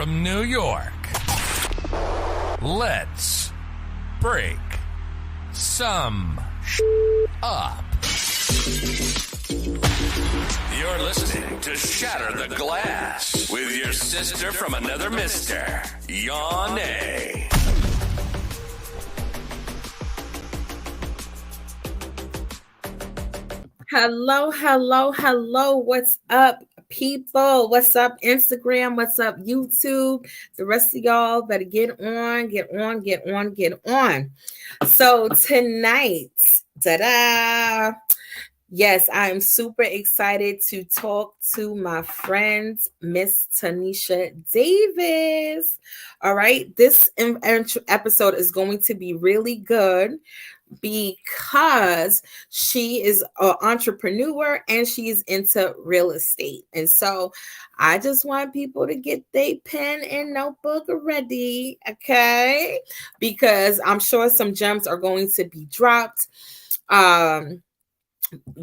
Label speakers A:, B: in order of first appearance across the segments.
A: from New York. Let's break some up. You're listening to Shatter the Glass with your sister from another mister, Yane.
B: Hello, hello, hello. What's up, people? What's up, Instagram? What's up, YouTube? The rest of y'all better get on. So tonight, ta-da! Yes, I am super excited to talk to my friend, Miss Tenisha Davis. All right, this episode is going to be really good because she is an entrepreneur and she's into real estate. And so I just want people to get their pen and notebook ready, okay? Because I'm sure some gems are going to be dropped.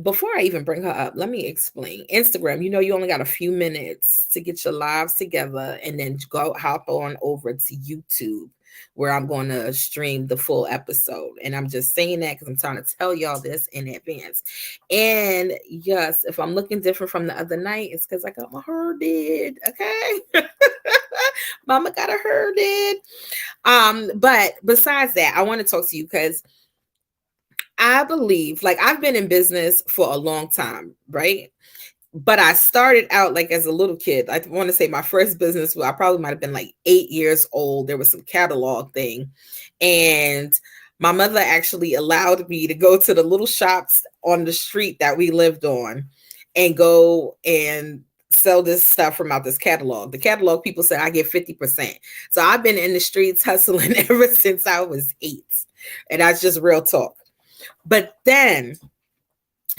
B: Before I even bring her up, let me explain. Instagram, you only got a few minutes to get your lives together and then hop on over to YouTube, where I'm going to stream the full episode. And I'm just saying that because I'm trying to tell y'all this in advance. And yes, if I'm looking different from the other night, it's because I got my hair did. Okay. Mama got her hair did. But besides that, I want to talk to you because I believe, I've been in business for a long time, right? But I started out as a little kid. I want to say my first business, I probably might have been 8 years old. There was some catalog thing. And my mother actually allowed me to go to the little shops on the street that we lived on and go and sell this stuff from out this catalog. The catalog people said I get 50%. So I've been in the streets hustling ever since I was 8. And that's just real talk. But then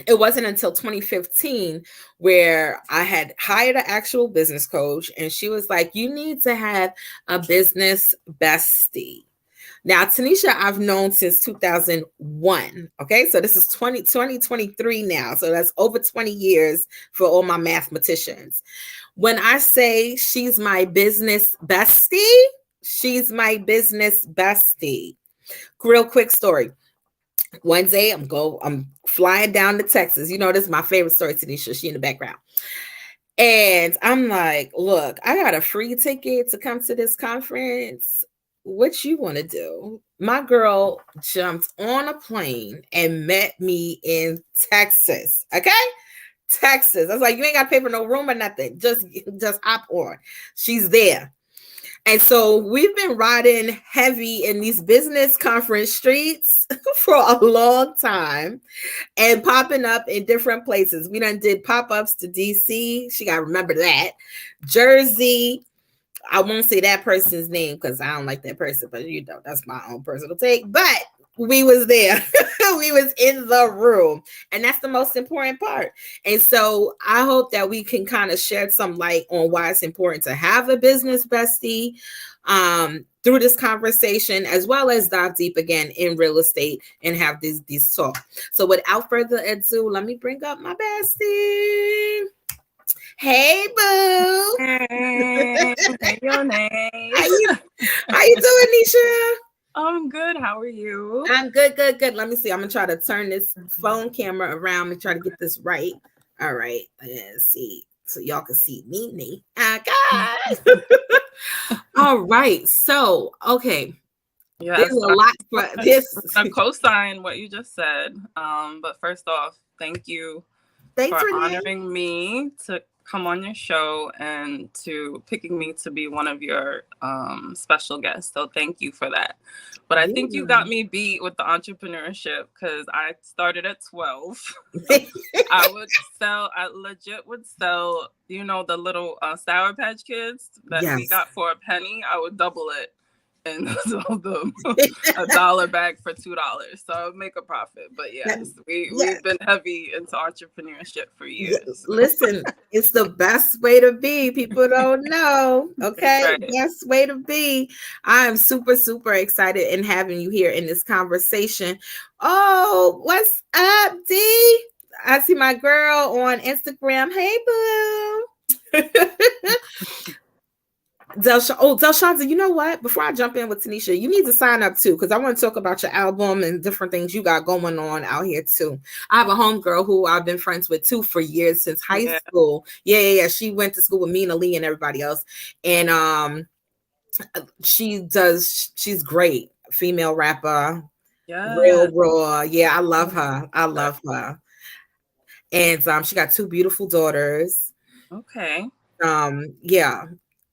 B: it wasn't until 2015 where I had hired an actual business coach, and she was like, you need to have a business bestie. Now, Tenisha, I've known since 2001. Okay, so this is 2023 now. So that's over 20 years for all my mathematicians. When I say she's my business bestie, she's my business bestie. Real quick story. One day I'm flying down to Texas. This is my favorite story, Tenisha. She in the background. And I'm like, look, I got a free ticket to come to this conference. What you want to do? My girl jumped on a plane and met me in Texas. Okay? Texas. I was like, you ain't got to pay for no room or nothing. Just hop on. She's there. And so we've been riding heavy in these business conference streets for a long time and popping up in different places. We done did pop-ups to DC. She got to remember that. Jersey. I won't say that person's name because I don't like that person, but that's my own personal take. But we was there. We was in the room. And that's the most important part. And so I hope that we can kind of shed some light on why it's important to have a business bestie through this conversation, as well as dive deep again in real estate and have these talk. So without further ado, let me bring up my bestie. Hey, boo.
C: Hey, your name.
B: How you doing, Nisha?
C: I'm good. How are you?
B: I'm good. Let me see. I'm gonna try to turn this phone camera around and try to get this right. All right. Let's see. So y'all can see me. Guys. All right. So, okay.
C: Yes,
B: there's a lot for this.
C: I co-sign what you just said. But first off, thanks for honoring me to come on your show and to picking me to be one of your special guests. So thank you for that. But I think you got me beat with the entrepreneurship because I started at 12. I legit would sell, the little Sour Patch Kids that we got for a penny. I would double it and sell them $1 bag for $2. So I would make a profit. But yes, we've been heavy into entrepreneurship for years.
B: Listen, it's the best way to be. People don't know. Okay. Right. Best way to be. I am super, super excited in having you here in this conversation. Oh, what's up, D? I see my girl on Instagram. Hey, boo. Delshanta, you know what? Before I jump in with Tenisha, you need to sign up too, because I want to talk about your album and different things you got going on out here too. I have a homegirl who I've been friends with too for years, since high school. Yeah. She went to school with me and Lee and everybody else. And she's great. Female rapper.
C: Yeah.
B: Real raw. Yeah, I love her. I love her. And she got 2 beautiful daughters.
C: Okay.
B: Yeah.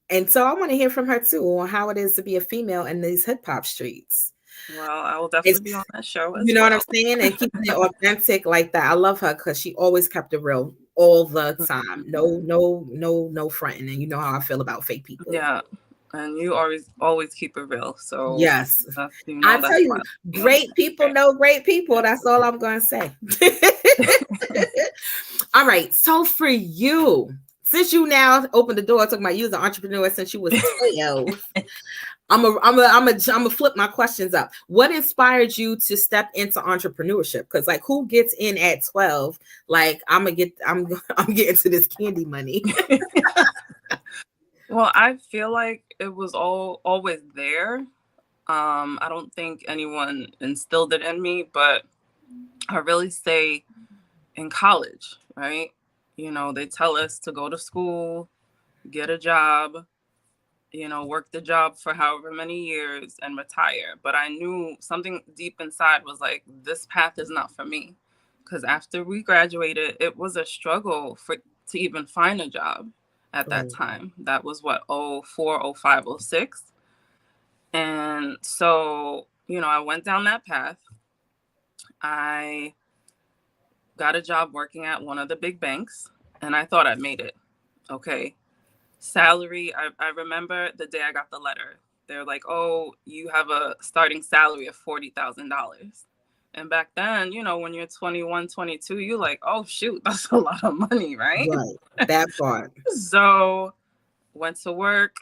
B: And so I want to hear from her too on how it is to be a female in these hip hop streets.
C: Well, I will definitely be on that show.
B: You know what I'm saying? And keeping it authentic like that. I love her because she always kept it real all the time. No fronting. And you know how I feel about fake people.
C: Yeah. And you always keep it real. So
B: yes, I tell you, great people know great people. That's all I'm going to say. All right. So for you, since you now opened the door, talking about you as an entrepreneur since you was 12, I'm a flip my questions up. What inspired you to step into entrepreneurship? Because like, who gets in at 12? Like, I'm getting to this candy money.
C: Well, I feel like it was always there. I don't think anyone instilled it in me, but I really say in college, right? You know, they tell us to go to school, get a job, you know, work the job for however many years and retire. But I knew something deep inside was like, this path is not for me. Because after we graduated, it was a struggle to even find a job at that time. That was what, 04, 05, 06. And so, you know, I went down that path. I got a job working at one of the big banks, and I thought I made it. Okay. Salary, I remember the day I got the letter. They're like, oh, you have a starting salary of $40,000. And back then, you know, when you're 21, 22, you're like, oh, shoot, that's a lot of money, right?
B: Right, that part.
C: So went to work,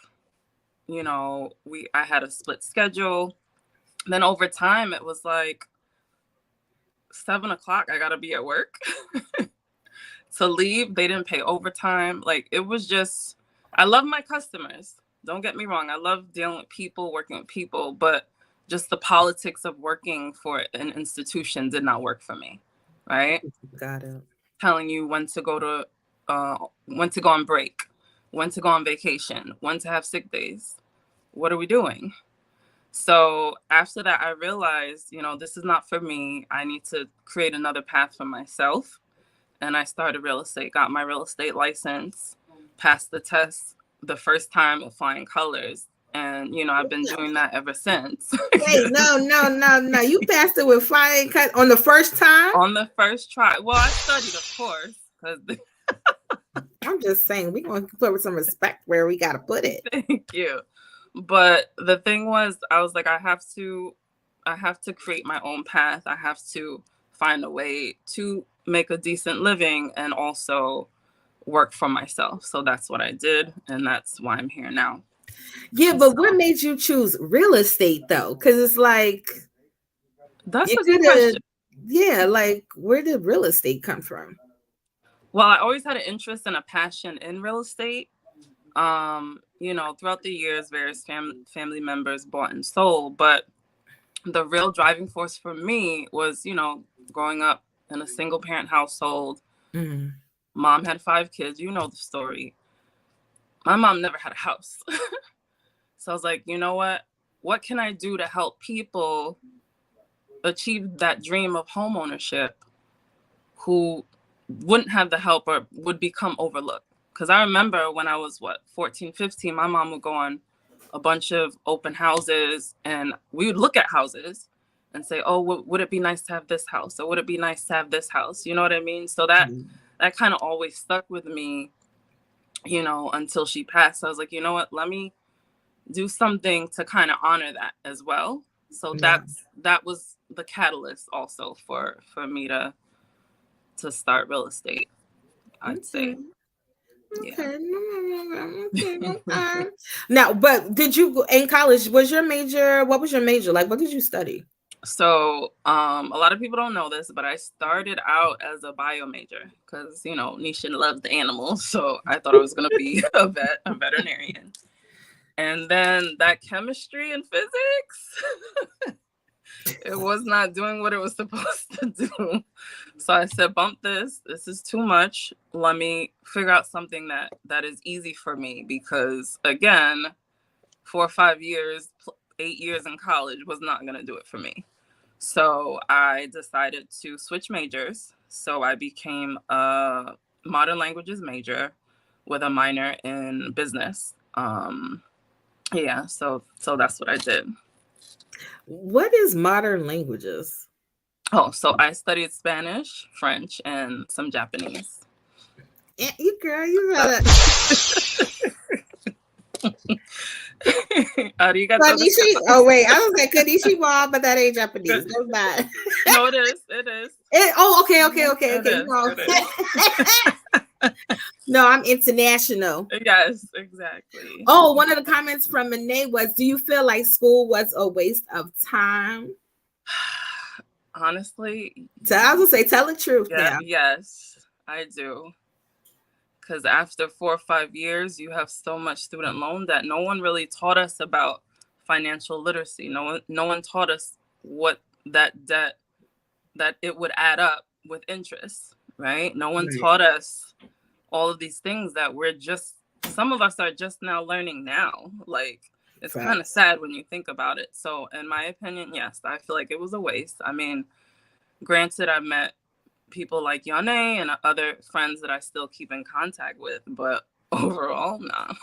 C: you know, I had a split schedule. Then over time, it was like 7 o'clock, I got to be at work. To leave, they didn't pay overtime. Like, it was just, I love my customers. Don't get me wrong. I love dealing with people, working with people, but just the politics of working for an institution did not work for me, right?
B: Got it.
C: Telling you when to go on break, when to go on vacation, when to have sick days. What are we doing? So after that, I realized, you know, this is not for me. I need to create another path for myself. And I started real estate, got my real estate license, passed the test the first time with flying colors. And, you know, I've been doing that ever since.
B: Wait, no. You passed it with flying colors on the first time?
C: On the first try. Well, I studied, of course.
B: I'm just saying, we're going to put with some respect where we got to put it.
C: Thank you. But the thing was, I was like, I have to create my own path. I have to find a way to make a decent living and also work for myself. So that's what I did. And that's why I'm here now.
B: Yeah, but what made you choose real estate though? Because it's like,
C: that's a good question.
B: Yeah, like, where did real estate come from?
C: Well, I always had an interest and a passion in real estate. You know, throughout the years, various family members bought and sold, but the real driving force for me was, you know, growing up in a single parent household. Mm-hmm. Mom had 5 kids. You know the story. My mom never had a house. So I was like, you know what can I do to help people achieve that dream of home ownership who wouldn't have the help or would become overlooked? Because I remember when I was 14, 15, my mom would go on a bunch of open houses and we would look at houses and say, oh, would it be nice to have this house? Or would it be nice to have this house? You know what I mean? So that kind of always stuck with me, you know, until she passed. I was like, you know what, let me do something to kind of honor that as well. So that was the catalyst also for me to start real estate, I'd say.
B: Okay. Now, but did you in college? What was your major? Like, what did you study?
C: So, a lot of people don't know this, but I started out as a bio major because, you know, Nisha loves the animals. So I thought I was going to be a veterinarian. And then that chemistry and physics, it was not doing what it was supposed to do. So I said, bump this. This is too much. Let me figure out something that is easy for me, because again, 4 or 5 years, 8 years in college was not going to do it for me. So I decided to switch majors. So I became a modern languages major with a minor in business. Yeah, so that's what I did.
B: What is modern languages?
C: Oh, so I studied Spanish, French, and some Japanese.
B: Yeah, you girl, you gotta.
C: Kanisha,
B: oh wait, I was like Kanisha, but that ain't Japanese. That's bad.
C: No, it is. It is.
B: Okay. No, I'm international.
C: Yes, exactly.
B: Oh, one of the comments from Monet was, do you feel like school was a waste of time?
C: Honestly,
B: so I was gonna say, tell the truth.
C: Yeah, yes, I do. Because after 4 or 5 years, you have so much student loan that no one really taught us about financial literacy. No one taught us what that debt, that it would add up with interest, right? No one taught us all of these things that some of us are just now learning now. Like, it's kind of sad when you think about it. So in my opinion, yes, I feel like it was a waste. I mean, granted, I met people like Yane and other friends that I still keep in contact with, but overall, nah.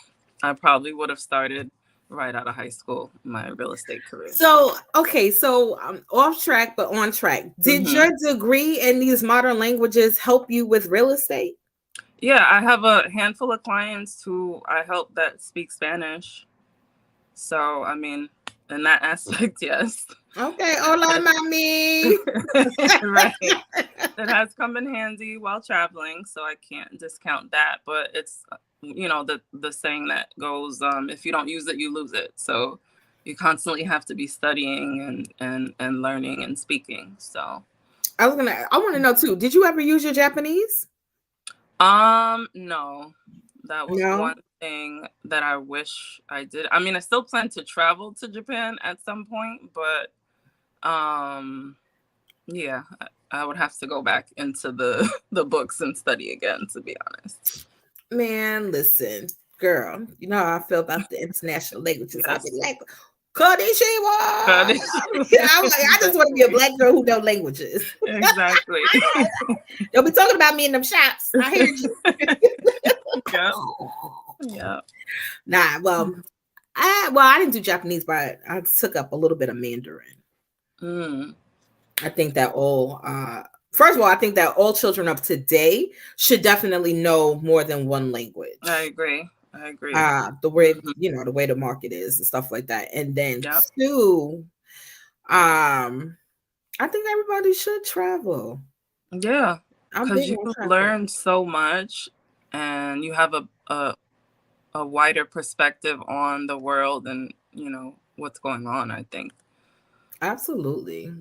C: I probably would have started right out of high school, my real estate career.
B: So, okay, so off track, but on track. Did your degree in these modern languages help you with real estate?
C: Yeah, I have a handful of clients who I help that speak Spanish. So, I mean, in that aspect, yes.
B: Okay, hola, mami.
C: Right. It has come in handy while traveling, so I can't discount that. But it's, the saying that goes, if you don't use it, you lose it. So you constantly have to be studying and learning and speaking. So
B: I want to know too, did you ever use your Japanese?
C: No. That was one thing that I wish I did. I mean, I still plan to travel to Japan at some point, but yeah, I would have to go back into the books and study again, to be honest.
B: Man, listen, girl, you know how I feel about the international languages. I've been like, Konnichiwa. I just want to be a black girl who knows languages.
C: Exactly.
B: They'll be talking about me in them shops. I hear you.
C: Yeah.
B: Nah, well, I didn't do Japanese, but I took up a little bit of Mandarin. I think that first of all, I think that all children of today should definitely know more than one language.
C: I agree.
B: The way the way the market is and stuff like that. And then two, I think everybody should travel.
C: Yeah, because you learn so much, and you have a wider perspective on the world and what's going on, I think.
B: Absolutely.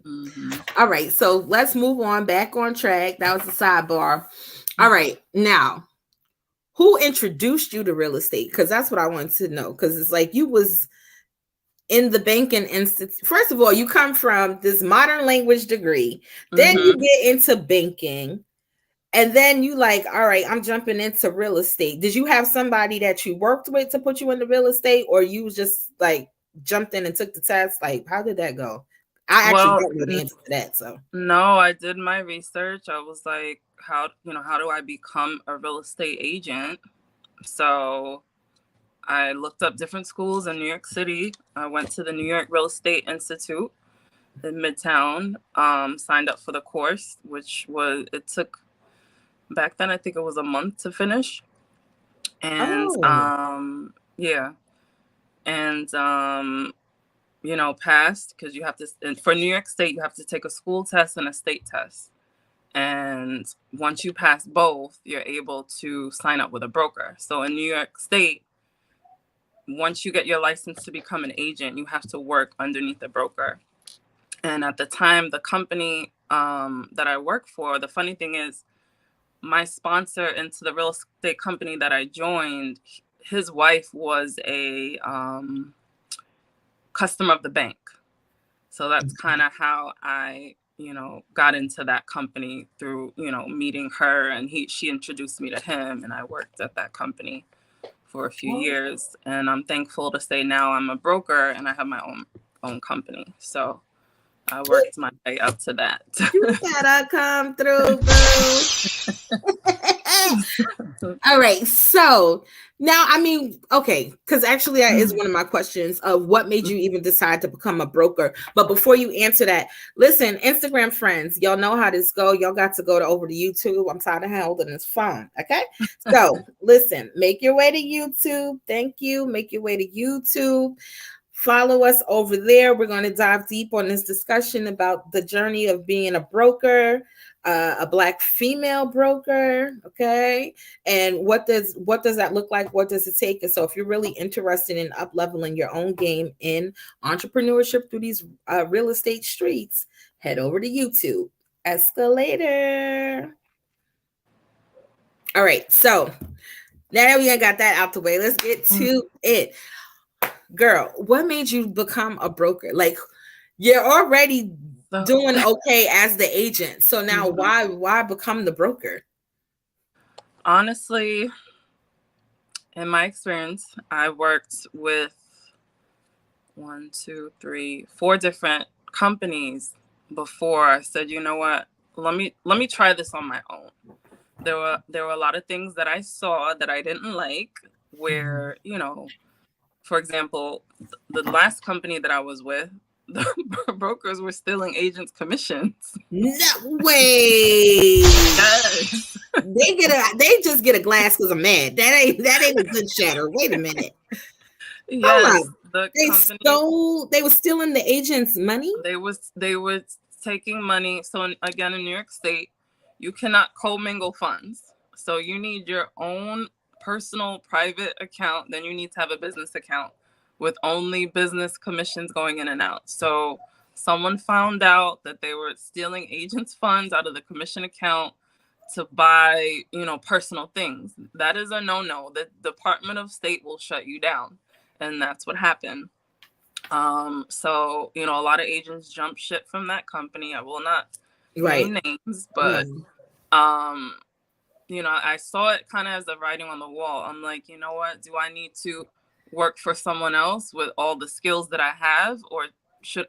B: All right, so let's move on back on track. That was the sidebar. All right, now, who introduced you to real estate? Because that's what I wanted to know. Because it's like you was in the banking institute. First of all, you come from this modern language degree, then you get into banking, and then you like, all right, I'm jumping into real estate. Did you have somebody that you worked with to put you into real estate, or you just like jumped in and took the test? Like, how did that go? I actually don't know the answer to that. So
C: no, I did my research. I was like, how do I become a real estate agent? So I looked up different schools in New York City. I went to the New York Real Estate Institute in Midtown, signed up for the course, it took, back then, I think it was a month to finish. And passed, because you have to, for New York State, you have to take a school test and a state test. And once you pass both, you're able to sign up with a broker. So in New York State, once you get your license to become an agent, you have to work underneath a broker. And at the time, the company that I work for, the funny thing is, my sponsor into the real estate company that I joined, his wife was a customer of the bank. So that's kind of how I, got into that company through, meeting her, and she introduced me to him, and I worked at that company for a few years. And I'm thankful to say now I'm a broker and I have my own company. So I worked my way up to that.
B: You gotta come through, boo. All right. So now, okay, because actually that is one of my questions of what made you even decide to become a broker. But before you answer that, listen, Instagram friends, y'all know how this go. Y'all got to go over to YouTube. I'm tired of holding this phone. Okay. So listen, make your way to YouTube. Thank you. Make your way to YouTube. Follow us over there. We're going to dive deep on this discussion about the journey of being a broker, a Black female broker, okay? And what does that look like? What does it take? And so if you're really interested in up-leveling your own game in entrepreneurship through these real estate streets, head over to YouTube. Escalator. All right, so now that we got that out the way, let's get to it. Girl, what made you become a broker? Like, you're already doing okay as the agent. So now why become the broker?
C: Honestly, in my experience, I worked with 4 different companies before I said, you know what, let me try this on my own. There were a lot of things that I saw that I didn't like, where, for example, the last company that I was with, the brokers were stealing agents' commissions.
B: No way.
C: Yes.
B: They just get a glass because I'm mad. That ain't a good shatter. Wait a minute.
C: Yes,
B: they were stealing the agents' money.
C: They were taking money. So again, in New York State, you cannot commingle funds. So you need your own personal private account. Then you need to have a business account with only business commissions going in and out. So someone found out that they were stealing agents' funds out of the commission account to buy, personal things. That is a no-no. The Department of State will shut you down. And that's what happened. So, a lot of agents jumped ship from that company. I will not name names, but, I saw it kind of as the writing on the wall. I'm like, you know what? Do I need to work for someone else with all the skills that I have, or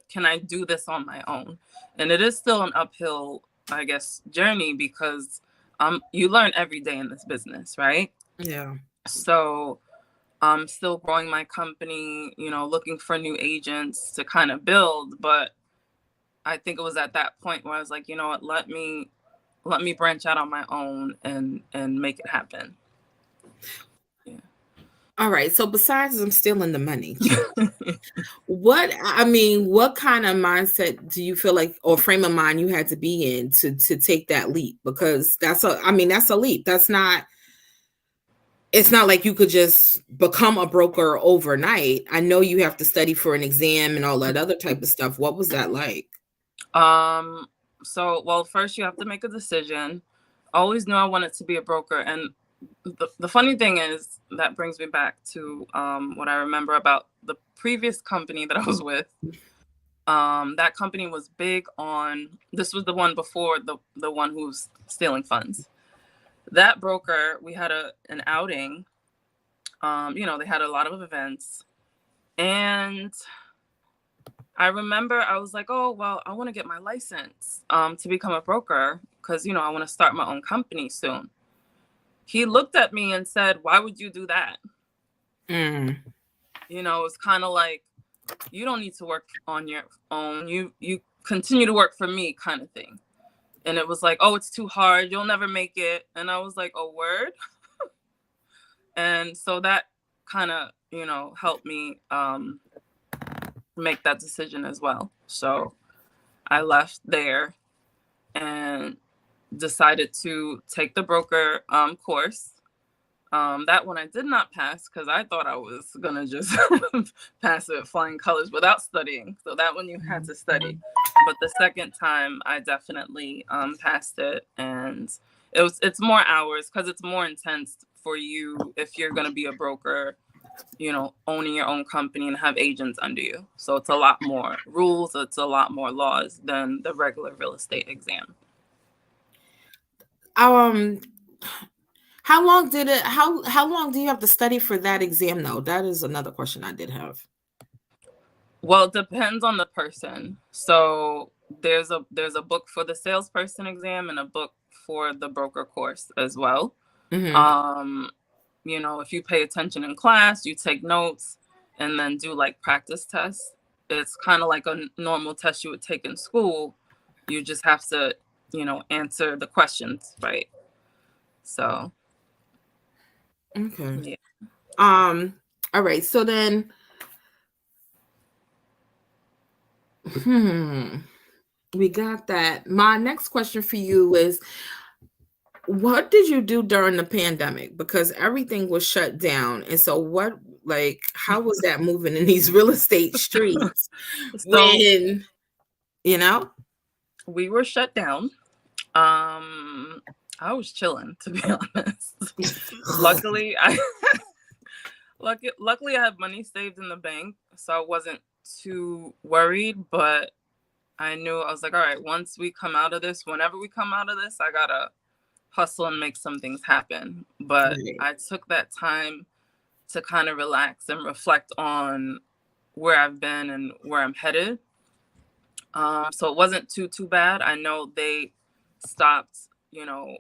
C: can I do this on my own? And it is still an uphill, I guess, journey, because you learn every day in this business, right?
B: Yeah.
C: So I'm still growing my company, looking for new agents to kind of build. But I think it was at that point where I was like, you know what, let me branch out on my own and make it happen.
B: All right. So besides them stealing the money, what kind of mindset do you feel like, or frame of mind you had to be in to take that leap? Because that's a leap. It's not like you could just become a broker overnight. I know you have to study for an exam and all that other type of stuff. What was that like?
C: So, first you have to make a decision. I always knew I wanted to be a broker. And the funny thing is, that brings me back to what I remember about the previous company that I was with. That company was big on, this was the one before the one who was stealing funds. That broker, we had an outing. They had a lot of events. And I remember I was like, oh, well, I want to get my license to become a broker because, I want to start my own company soon. He looked at me and said, why would you do that? It's kind of like, you don't need to work on your own. You continue to work for me kind of thing. And it was like, oh, it's too hard. You'll never make it. And I was like, oh, word. And so that kind of, helped me make that decision as well. So I left there and decided to take the broker course. That one I did not pass because I thought I was going to just pass it flying colors without studying. So that one you had to study. But the second time I definitely passed it, and it's more hours because it's more intense for you if you're going to be a broker, owning your own company and have agents under you. So it's a lot more rules, it's a lot more laws than the regular real estate exam.
B: How long do you have to study for that exam though? That is another question I did have.
C: Well, it depends on the person. So there's a book for the salesperson exam and a book for the broker course as well. Mm-hmm. If you pay attention in class, you take notes and then do like practice tests. It's kind of like a normal test you would take in school. You just have to, answer the questions, right? So.
B: Okay. Yeah. All right. So then, we got that. My next question for you is, what did you do during the pandemic? Because everything was shut down. And so how was that moving in these real estate streets when,
C: we were shut down? I was chilling, to be honest. Luckily, I have money saved in the bank, so I wasn't too worried, but I knew, I was like, all right, once we come out of this, whenever we come out of this, I gotta hustle and make some things happen. But I took that time to kind of relax and reflect on where I've been and where I'm headed. So it wasn't too bad. I know they stopped,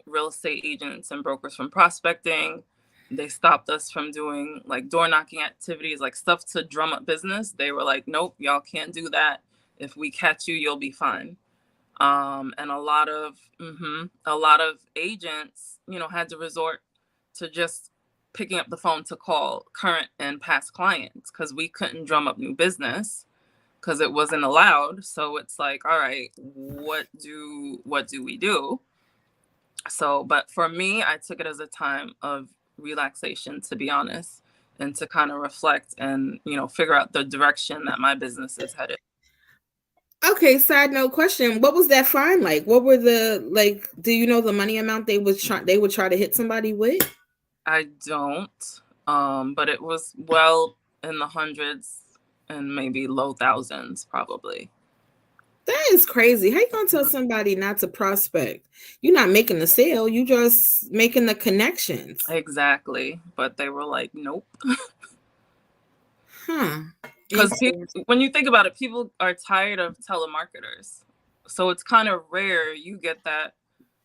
C: real estate agents and brokers from prospecting. They stopped us from doing like door knocking activities, like stuff to drum up business. They were like, nope, y'all can't do that. If we catch you, you'll be fine. And a lot of agents, had to resort to just picking up the phone to call current and past clients because we couldn't drum up new business because it wasn't allowed. So it's like, all right, what do we do? So, but for me, I took it as a time of relaxation, to be honest, and to kind of reflect and, figure out the direction that my business is headed.
B: Okay, side note question. What was that fine like? What were do you know the money amount they would try to hit somebody with?
C: I don't. But it was well in the hundreds and maybe low thousands, probably.
B: That is crazy. How you gonna tell somebody not to prospect? You're not making the sale, you just making the connections.
C: Exactly. But they were like, nope.
B: Huh.
C: Because when you think about it, people are tired of telemarketers. So it's kind of rare you get that,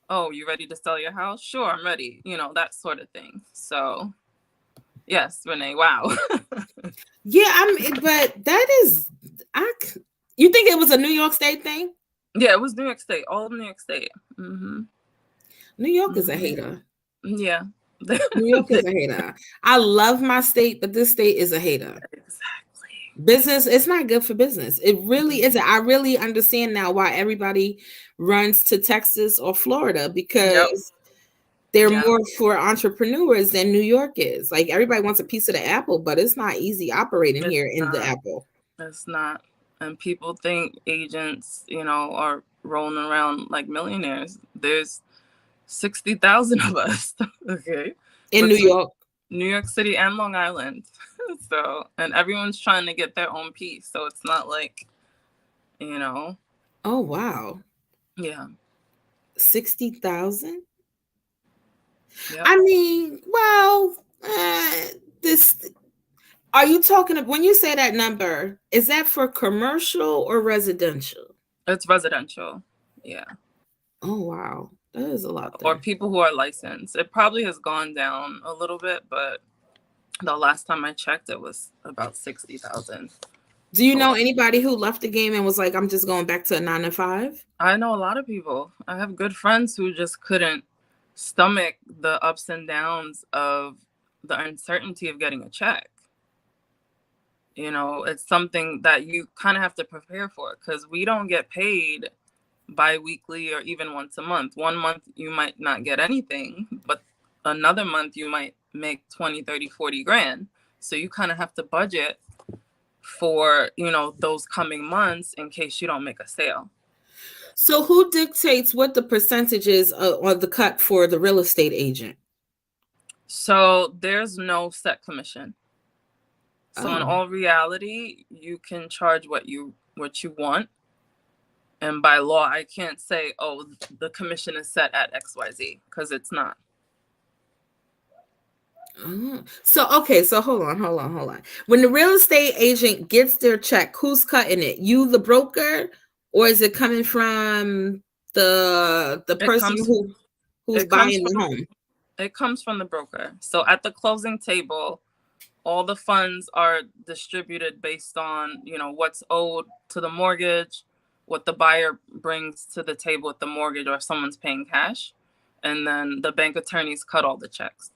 C: oh, you ready to sell your house? Sure, I'm ready. That sort of thing. So, yes, Renee, wow.
B: Yeah, but that is, you think it was a New York State thing?
C: Yeah, it was New York State, all of New York State. Mm-hmm.
B: New York is a hater.
C: Yeah.
B: New York is a hater. I love my state, but this state is a hater.
C: Exactly.
B: Business, it's not good for business. It really isn't. I really understand now why everybody runs to Texas or Florida because they're more for entrepreneurs than New York is. Like everybody wants a piece of the apple, but it's not easy operating here in the apple.
C: It's not. And people think agents, are rolling around like millionaires. There's 60,000 of us. Okay.
B: In New York.
C: New York City and Long Island. So, and everyone's trying to get their own piece. So it's not like,
B: Oh, wow.
C: Yeah.
B: 60,000?
C: Yep.
B: I mean, well, are you talking, when you say that number, is that for commercial or residential?
C: It's residential. Yeah.
B: Oh, wow. That is a lot there.
C: Or people who are licensed. It probably has gone down a little bit, but the last time I checked, it was about 60,000.
B: Do you know anybody who left the game and was like, I'm just going back to a 9 to 5?
C: I know a lot of people. I have good friends who just couldn't stomach the ups and downs of the uncertainty of getting a check. It's something that you kind of have to prepare for because we don't get paid bi-weekly or even once a month. One month you might not get anything, but another month you might make 20, 30, 40 grand. So you kind of have to budget for, those coming months in case you don't make a sale.
B: So who dictates what the percentage is or the cut for the real estate agent?
C: So there's no set commission. So in all reality, you can charge what you want. And by law, I can't say, oh, the commission is set at XYZ, because it's not.
B: So hold on. When the real estate agent gets their check, who's cutting it? You, the broker, or is it coming from the person who's buying the home?
C: It comes from the broker. So at the closing table, all the funds are distributed based on, what's owed to the mortgage, what the buyer brings to the table with the mortgage, or if someone's paying cash, and then the bank attorneys cut all the checks.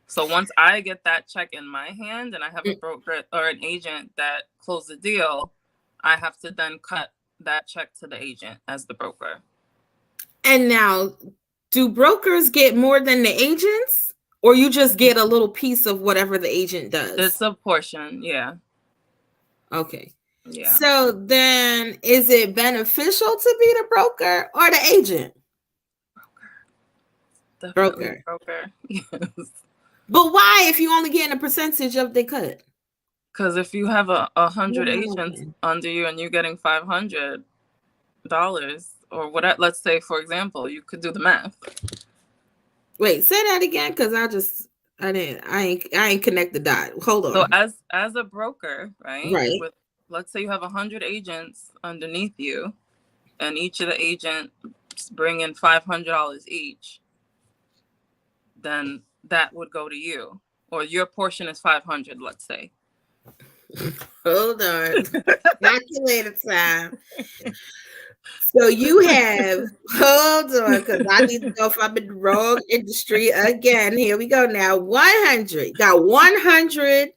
C: So once I get that check in my hand and I have a broker or an agent that closed the deal, I have to then cut that check to the agent as the broker.
B: And now, do brokers get more than the agents, or you just get a little piece of whatever the agent does?
C: It's a portion, yeah.
B: Okay.
C: Yeah.
B: So then, is it beneficial to be the broker or the agent?
C: Definitely broker. Yes.
B: But why, if you only getting a percentage of the cut?
C: Because if you have 100 agents under you and you're getting $500 or whatever, let's say, for example, you could do the math.
B: Wait, say that again, because I ain't connect the dot. Hold on.
C: So as a broker, right? Let's say you have 100 agents underneath you, and each of the agents bring in $500 each. Then that would go to you, or your portion is 500, let's say.
B: Hold on. Calculator time. So you have, hold on, because I need to know if I'm in the wrong industry again. Here we go now. 100. Got 100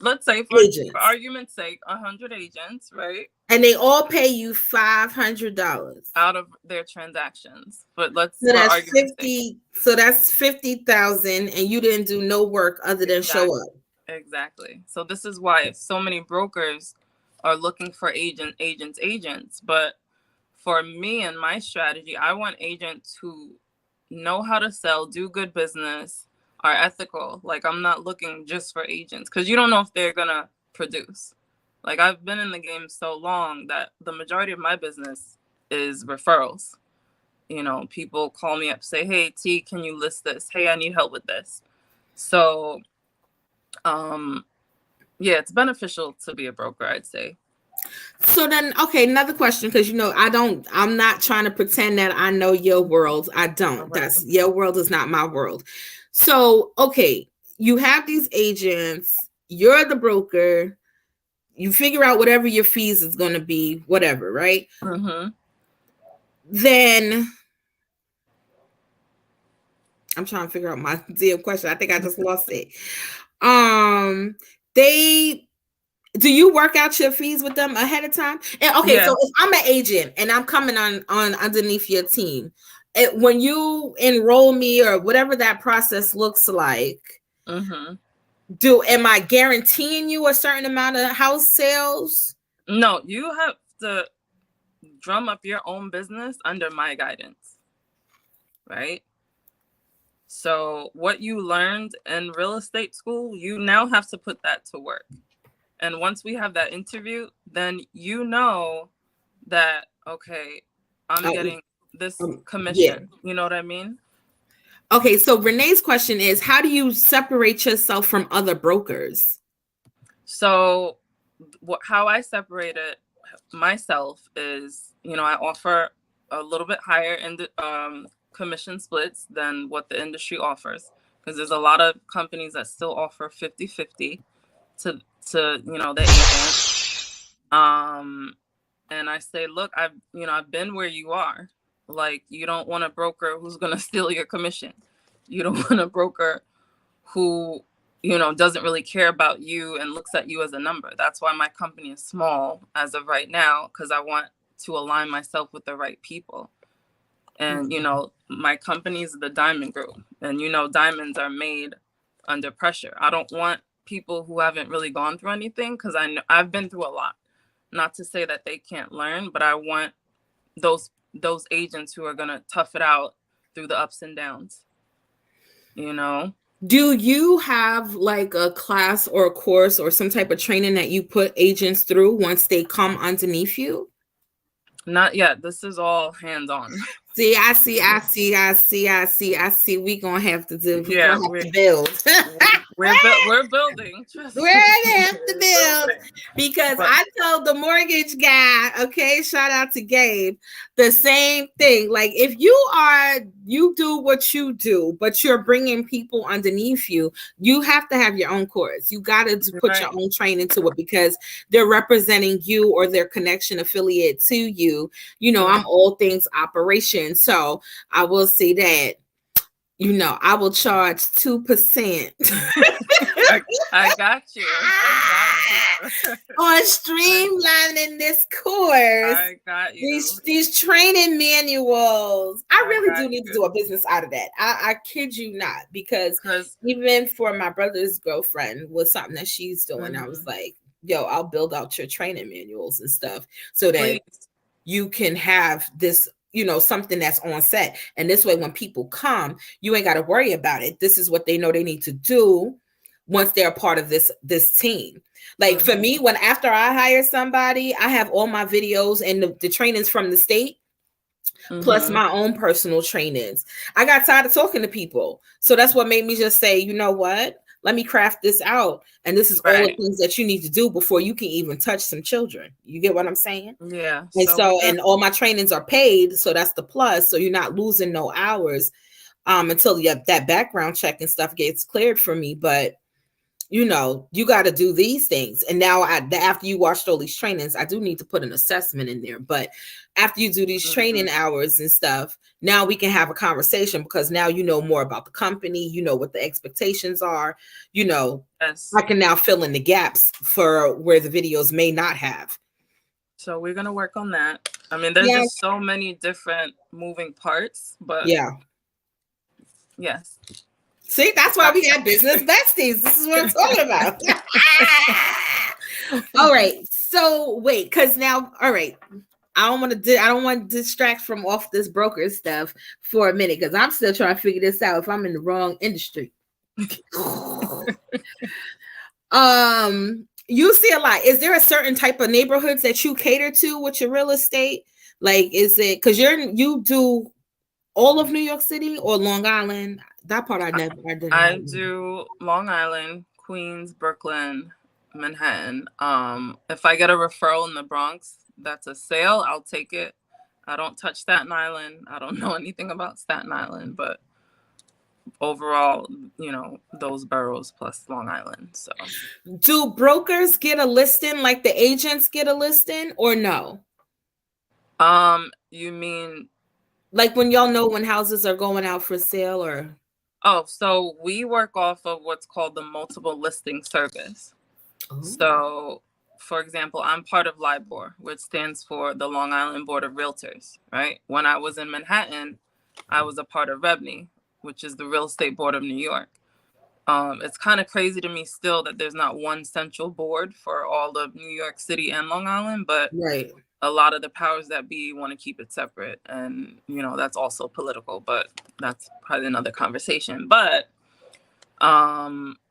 C: let's say for argument's sake, 100 agents, right?
B: And they all pay you $500
C: out of their transactions. But
B: so that's 50. So that's 50,000, and you didn't do no work other than show up.
C: Exactly. So this is why so many brokers are looking for agents. But for me and my strategy, I want agents who know how to sell, do good business, are ethical. Like, I'm not looking just for agents, because you don't know if they're gonna produce. Like, I've been in the game so long that the majority of my business is referrals. People call me up, say, hey, T, can you list this? Hey, I need help with this. So yeah, it's beneficial to be a broker, I'd say.
B: So then, okay, another question, because I'm not trying to pretend that I know your world. I don't. That's your world is not my world. So, okay, you have these agents, you're the broker, you figure out whatever your fees is going to be, whatever, right?
C: Mm-hmm.
B: Then I'm trying to figure out my damn question. I think I just lost it. Do you work out your fees with them ahead of time? And okay, so if I'm an agent and I'm coming on underneath your team, when you enroll me or whatever that process looks like,
C: mm-hmm.
B: Am I guaranteeing you a certain amount of house sales?
C: No, you have to drum up your own business under my guidance, right? So what you learned in real estate school, you now have to put that to work. And once we have that interview, then you know that, okay, I'm getting this commission. Yeah. You know what I mean?
B: Okay, so Renee's question is, how do you separate yourself from other brokers?
C: So how I separate it myself is, I offer a little bit higher in the commission splits than what the industry offers, because there's a lot of companies that still offer 50-50 to the agent. And I say, look, I've been where you are. Like, you don't want a broker who's going to steal your commission. You don't want a broker who, doesn't really care about you and looks at you as a number. That's why my company is small as of right now, because I want to align myself with the right people. And, my company is the Diamond Group. And, diamonds are made under pressure. I don't want people who haven't really gone through anything, because I know I've been through a lot. Not to say that they can't learn, but I want those agents who are going to tough it out through the ups and downs. you know.
B: Do you have like a class or a course or some type of training that you put agents through once they come underneath you?
C: Not yet. This is all hands-on.
B: See. We gonna have to do. We
C: Yeah,
B: gonna have to build.
C: we're building.
B: We're gonna have to build because I told the mortgage guy, okay, shout out to Gabe, the same thing. Like if you do what you do, but you're bringing people underneath you, you have to have your own course. You got to put your own training to it because they're representing you or their connection affiliate to you. You know, I'm all things operation. So I will say that, you know, I will charge 2%.
C: I got you.
B: On streamlining this course.
C: I got you.
B: These training manuals. I really do need to do a business out of that. I kid you not, because even for my brother's girlfriend was something that she's doing. I was like, yo, I'll build out your training manuals and stuff so that you can have this, you know, something that's on set. And this way, when people come, you ain't got to worry about it. This is what they know they need to do once they're a part of this team. Like for me, after I hire somebody, I have all my videos and the trainings from the state, plus my own personal trainings. I got tired of talking to people. So that's what made me just say, you know what? Let me craft this out. And this is all the things that you need to do before you can even touch some children. You get what I'm saying?
C: Yeah.
B: And and all my trainings are paid. So that's the plus. So you're not losing no hours until that background check and stuff gets cleared for me. But you know, you got to do these things. And now after you watched all these trainings, I do need to put an assessment in there. But after you do these training hours and stuff, now we can have a conversation because now you know more about the company. You know what the expectations are. You know, I can now fill in the gaps for where the videos may not have.
C: So we're going to work on that. I mean, there's just so many different moving parts, but yes.
B: See, that's why we have business besties. This is what I'm talking about. All right. So wait, because now, all right. I don't want to distract from off this broker stuff for a minute because I'm still trying to figure this out if I'm in the wrong industry. You see a lot. Is there a certain type of neighborhoods that you cater to with your real estate? Like, is it because you do all of New York City or Long Island? That part I didn't.
C: I do Long Island, Queens, Brooklyn, Manhattan. If I get a referral in the Bronx, that's a sale. I'll take it. I don't touch Staten Island. I don't know anything about Staten Island, but overall, you know, those boroughs plus Long Island. So,
B: do brokers get a listing like the agents get a listing or no?
C: You mean
B: like when y'all know when houses are going out for sale or?
C: Oh, so we work off of what's called the multiple listing service. Oh. So, for example, I'm part of LIBOR, which stands for the Long Island Board of Realtors, right? When I was in Manhattan, I was a part of REBNY, which is the Real Estate Board of New York. It's kind of crazy to me still that there's not one central board for all of New York City and Long Island, but a lot of the powers that be want to keep it separate. And, you know, that's also political, but that's probably another conversation. But,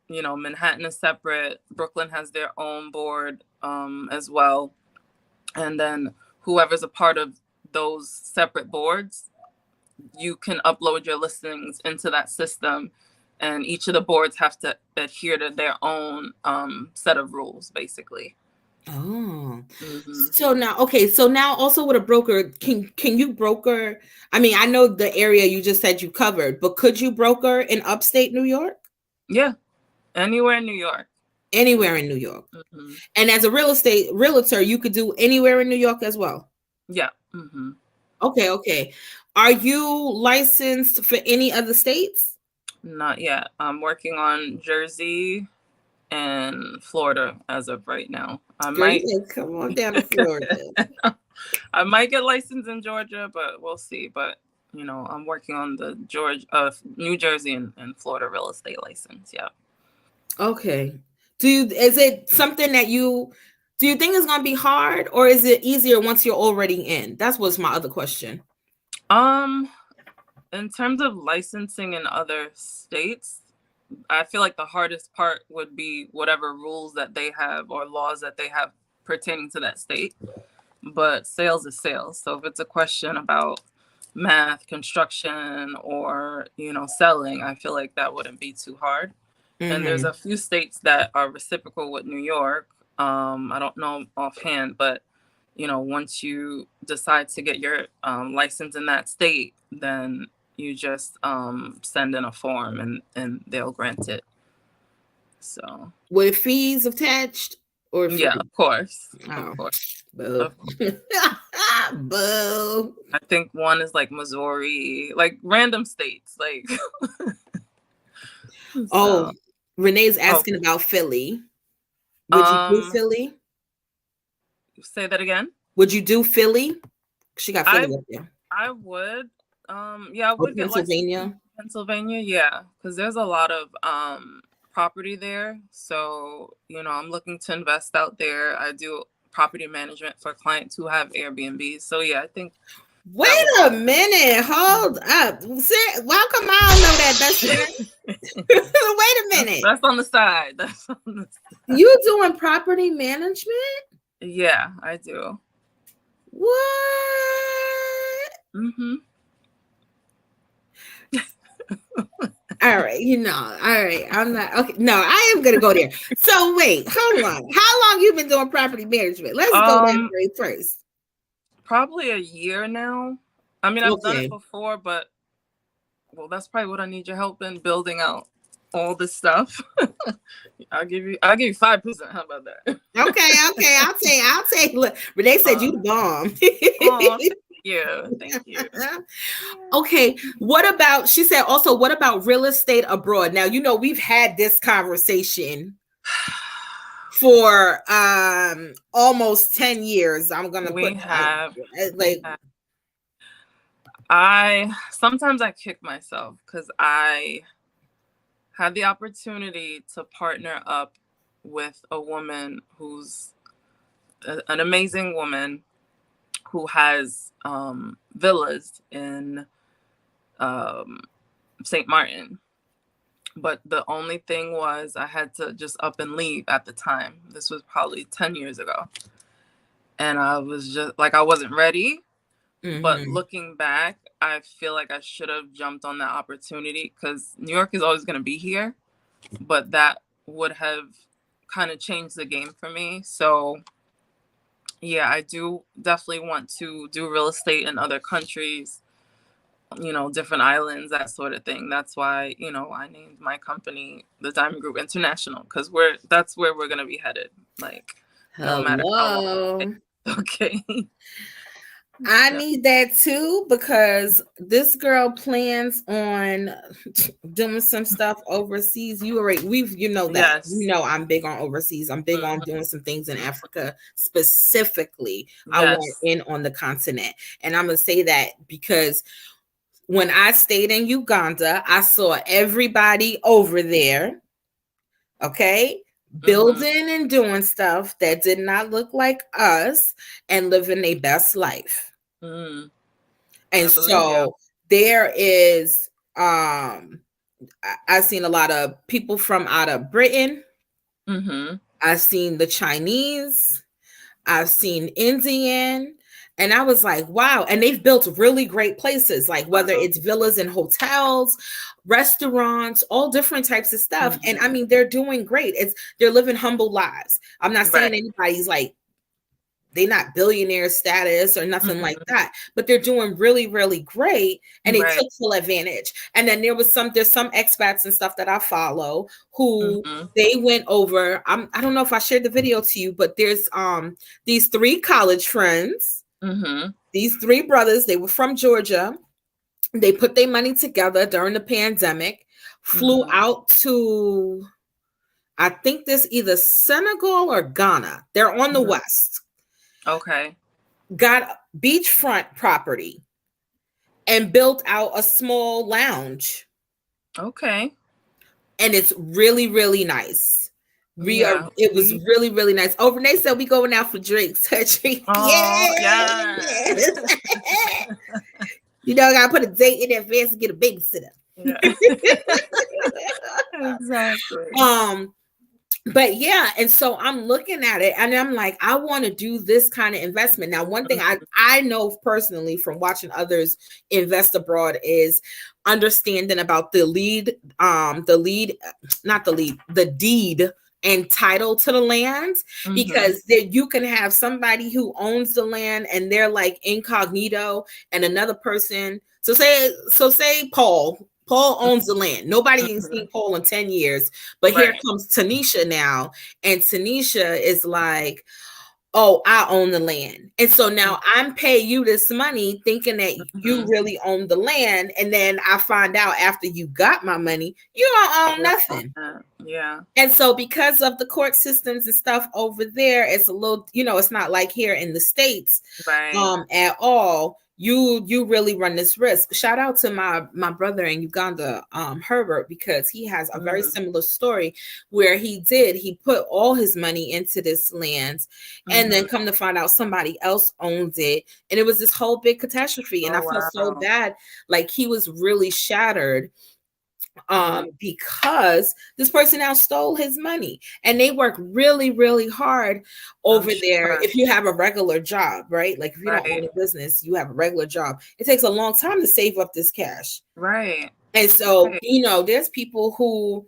C: you know, Manhattan is separate. Brooklyn has their own board as well. And then whoever's a part of those separate boards, you can upload your listings into that system. And each of the boards have to adhere to their own set of rules, basically.
B: Oh, so now also with a broker, can you broker? I mean, I know the area you just said you covered, but could you broker in upstate New York?
C: Yeah, anywhere in New York.
B: Anywhere in New York. And as a real estate realtor, you could do anywhere in New York as well.
C: Yeah.
B: Okay. Are you licensed for any other states?
C: Not yet. I'm working on Jersey and Florida as of right now. Might
B: come on down to Florida.
C: I might get licensed in Georgia, but we'll see. But you know, I'm working on the New Jersey and Florida real estate license. Yeah.
B: Okay. Is it something that do you think it's gonna be hard, or is it easier once you're already in? That was my other question.
C: in terms of licensing in other states, I feel like the hardest part would be whatever rules that they have or laws that they have pertaining to that state. But sales is sales. So if it's a question about math, construction, or, selling, I feel like that wouldn't be too hard. And there's a few states that are reciprocal with New York. I don't know offhand, but once you decide to get your license in that state, then you just send in a form and they'll grant it. So
B: with fees attached or free?
C: Yeah, of course.
B: Oh.
C: Of course.
B: Boo. Boo.
C: I think one is like Missouri, like random states. Like
B: Oh, Renee's asking about Philly. Would you do Philly?
C: Say that again.
B: Would you do Philly? She got Philly up there.
C: I would. Yeah, I would get
B: Pennsylvania.
C: Pennsylvania, yeah, because there's a lot of property there. So I'm looking to invest out there. I do property management for clients who have Airbnbs. So yeah, I think.
B: Wait a minute, hold up. Well, come on, I know that. That's wait a minute.
C: That's on the side.
B: You doing property management?
C: Yeah, I do.
B: What? All right, all right. I'm not okay. No, I am gonna go there. So wait, hold on. How long you been doing property management? Let's go that way first.
C: Probably a year now. I mean, I've done it before, but that's probably what I need your help in, building out all this stuff. I'll give you 5%. How about that?
B: Okay. I'll take. Look, Renee said you the bomb.
C: Yeah, thank you.
B: Okay, she said also, what about real estate abroad? Now, we've had this conversation for almost 10 years. I'm gonna
C: sometimes I kick myself because I had the opportunity to partner up with a woman who's an amazing woman who has villas in St. Martin. But the only thing was I had to just up and leave at the time. This was probably 10 years ago. And I was just like, I wasn't ready. But looking back, I feel like I should have jumped on that opportunity because New York is always going to be here. But that would have kind of changed the game for me. So yeah, I do definitely want to do real estate in other countries, different islands, that sort of thing. That's why, I named my company the Diamond Group International, because that's where we're going to be headed. Like, no matter how long. Okay.
B: I need that too, because this girl plans on doing some stuff overseas. That. Yes. I'm big on overseas. I'm big on doing some things in Africa specifically. Yes. I want in on the continent. And I'm going to say that because when I stayed in Uganda, I saw everybody over there. Okay. Building and doing stuff that did not look like us and living their best life. And so there is I've seen a lot of people from out of Britain. I've seen the Chinese, I've seen Indian, and I was like, wow. And they've built really great places, like whether it's villas and hotels, restaurants, all different types of stuff. And I mean, they're doing great. They're living humble lives. I'm not saying anybody's like, they're not billionaire status or nothing like that, but they're doing really, really great. And they took full advantage. And then there's some expats and stuff that I follow who they went over. I don't know if I shared the video to you, but there's these 3 college friends. These 3 brothers, they were from Georgia. They put their money together during the pandemic, flew out to, I think this either Senegal or Ghana. They're on the west.
C: Okay.
B: Got beachfront property and built out a small lounge.
C: Okay.
B: And it's really, really nice. It was really, really nice. Oh, Renee said we going out for drinks.
C: Oh, yeah.
B: You know, I gotta put a date in advance to get a babysitter.
C: Yeah. Exactly.
B: But yeah, and so I'm looking at it and I'm like, I want to do this kind of investment. Now, one thing I know personally from watching others invest abroad is understanding about the deed and title to the land, because there you can have somebody who owns the land and they're like incognito, and another person. So say Paul owns the land. Nobody has seen Paul in 10 years, but here comes Tenisha now, and Tenisha is like, oh, I own the land. And so now I'm paying you this money thinking that you really own the land. And then I find out after you got my money, you don't own nothing.
C: Yeah.
B: And so because of the court systems and stuff over there, it's a little, it's not like here in the States at all. You really run this risk. Shout out to my brother in Uganda, Herbert, because he has a very similar story where he put all his money into this land, and then come to find out somebody else owns it, and it was this whole big catastrophe. And I felt so bad, like he was really shattered because this person now stole his money, and they work really, really hard over there. If you have a regular job, right? Like if you don't own a business, you have a regular job. It takes a long time to save up this cash.
C: Right.
B: And so, there's people who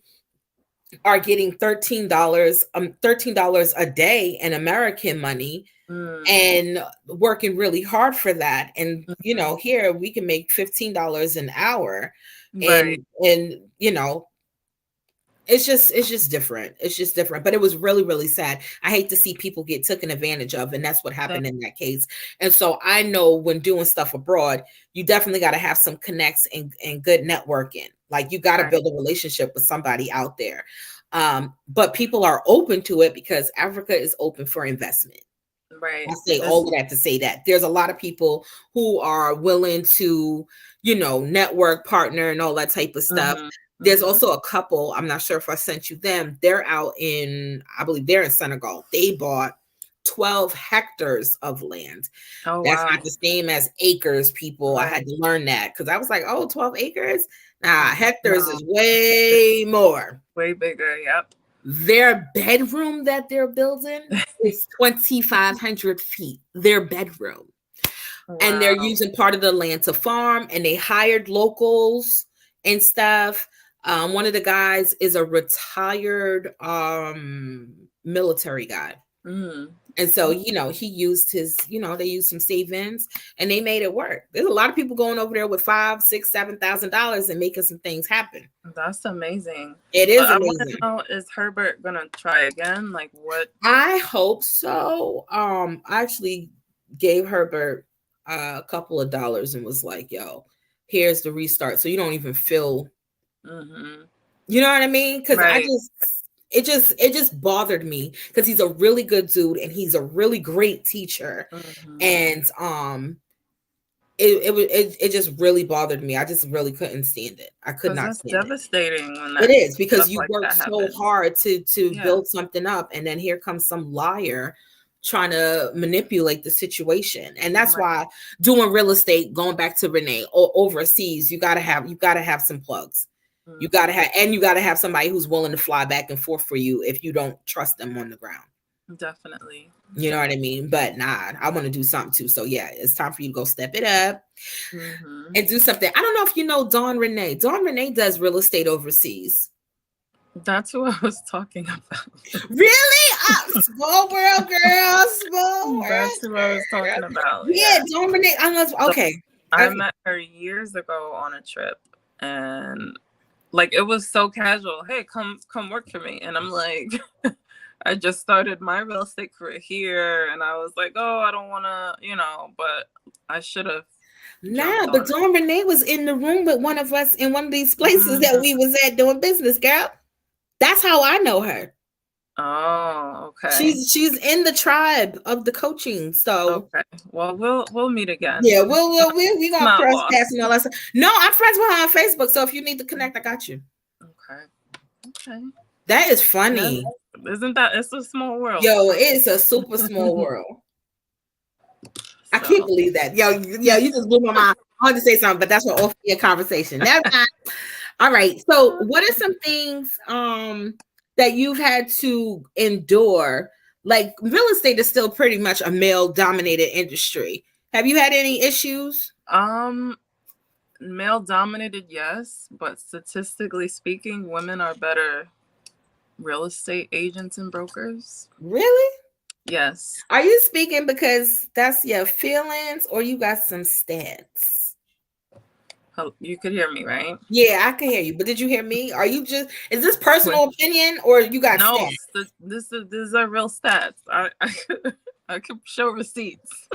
B: are getting $13 a day in American money and working really hard for that. And, here we can make $15 an hour. And it's just different. It's just different. But it was really, really sad. I hate to see people get taken advantage of, and that's what happened in that case. And so I know when doing stuff abroad, you definitely got to have some connects and good networking. Like you got to build a relationship with somebody out there. But people are open to it because Africa is open for investment.
C: Right.
B: I say all of that to say that there's a lot of people who are willing to, network, partner, and all that type of stuff. There's also a couple, I'm not sure if I sent you them. They're out I believe they're in Senegal. They bought 12 hectares of land. Oh, that's not the same as acres, people. I had to learn that because I was like, 12 acres? Nah, hectares is way more.
C: Way bigger, yep.
B: Their bedroom that they're building is 2,500 feet. Their bedroom. Wow. And they're using part of the land to farm, and they hired locals and stuff. One of the guys is a retired military guy. And so, he used his, they used some savings and they made it work. There's a lot of people going over there with $5,000, $6,000, $7,000 and making some things happen.
C: That's amazing.
B: It is amazing.
C: I want to know, is Herbert going to try again? Like what?
B: I hope so. I actually gave Herbert a couple of dollars and was like, yo, here's the restart. So you don't even feel, you know what I mean? Because it just bothered me because he's a really good dude and he's a really great teacher. And it just really bothered me. I just really couldn't stand it. I could not stand it. That's
C: devastating when
B: it is, because you work so hard to build something up, and then here comes some liar trying to manipulate the situation. And that's why doing real estate, going back to Renee, overseas, you gotta have some plugs. You gotta have somebody who's willing to fly back and forth for you if you don't trust them on the ground.
C: Definitely.
B: You know what I mean? But nah, I want to do something too. So yeah, it's time for you to go step it up and do something. I don't know if you know Dawn Renee. Dawn Renee does real estate overseas.
C: That's who I was talking about.
B: Really? Small world, girl. Small world.
C: That's who I was talking about.
B: Yeah, Dawn Renee. Okay.
C: I met her years ago on a trip, and like it was so casual. Hey, come work for me. And I'm like, I just started my real estate career here, and I was like, oh, I don't want to, but I should have.
B: Nah, but Dawn Renee was in the room with one of us in one of these places that we was at doing business, girl. That's how I know her.
C: Oh, okay.
B: She's in the tribe of the coaching. So
C: okay. Well, we'll meet again.
B: Yeah, we gonna cross paths and all that stuff. No, I'm friends with her on Facebook. So if you need to connect, I got you.
C: Okay.
B: That is funny.
C: Isn't that? It's a small world.
B: Yo, it's a super small world. I can't believe that. Yo, you just blew my mind. I wanted to say something, but that's what off your conversation. Never mind. All right. So what are some things that you've had to endure? Like real estate is still pretty much a male dominated industry. Have you had any issues?
C: Male dominated, yes, but statistically speaking, women are better real estate agents and brokers.
B: Really?
C: Yes.
B: Are you speaking because that's your feelings or you got some stats?
C: You could hear me, right?
B: Yeah, I can hear you. But did you hear me? Are you just, is this personal opinion or you got
C: no,
B: stats?
C: This are real stats. I could show receipts.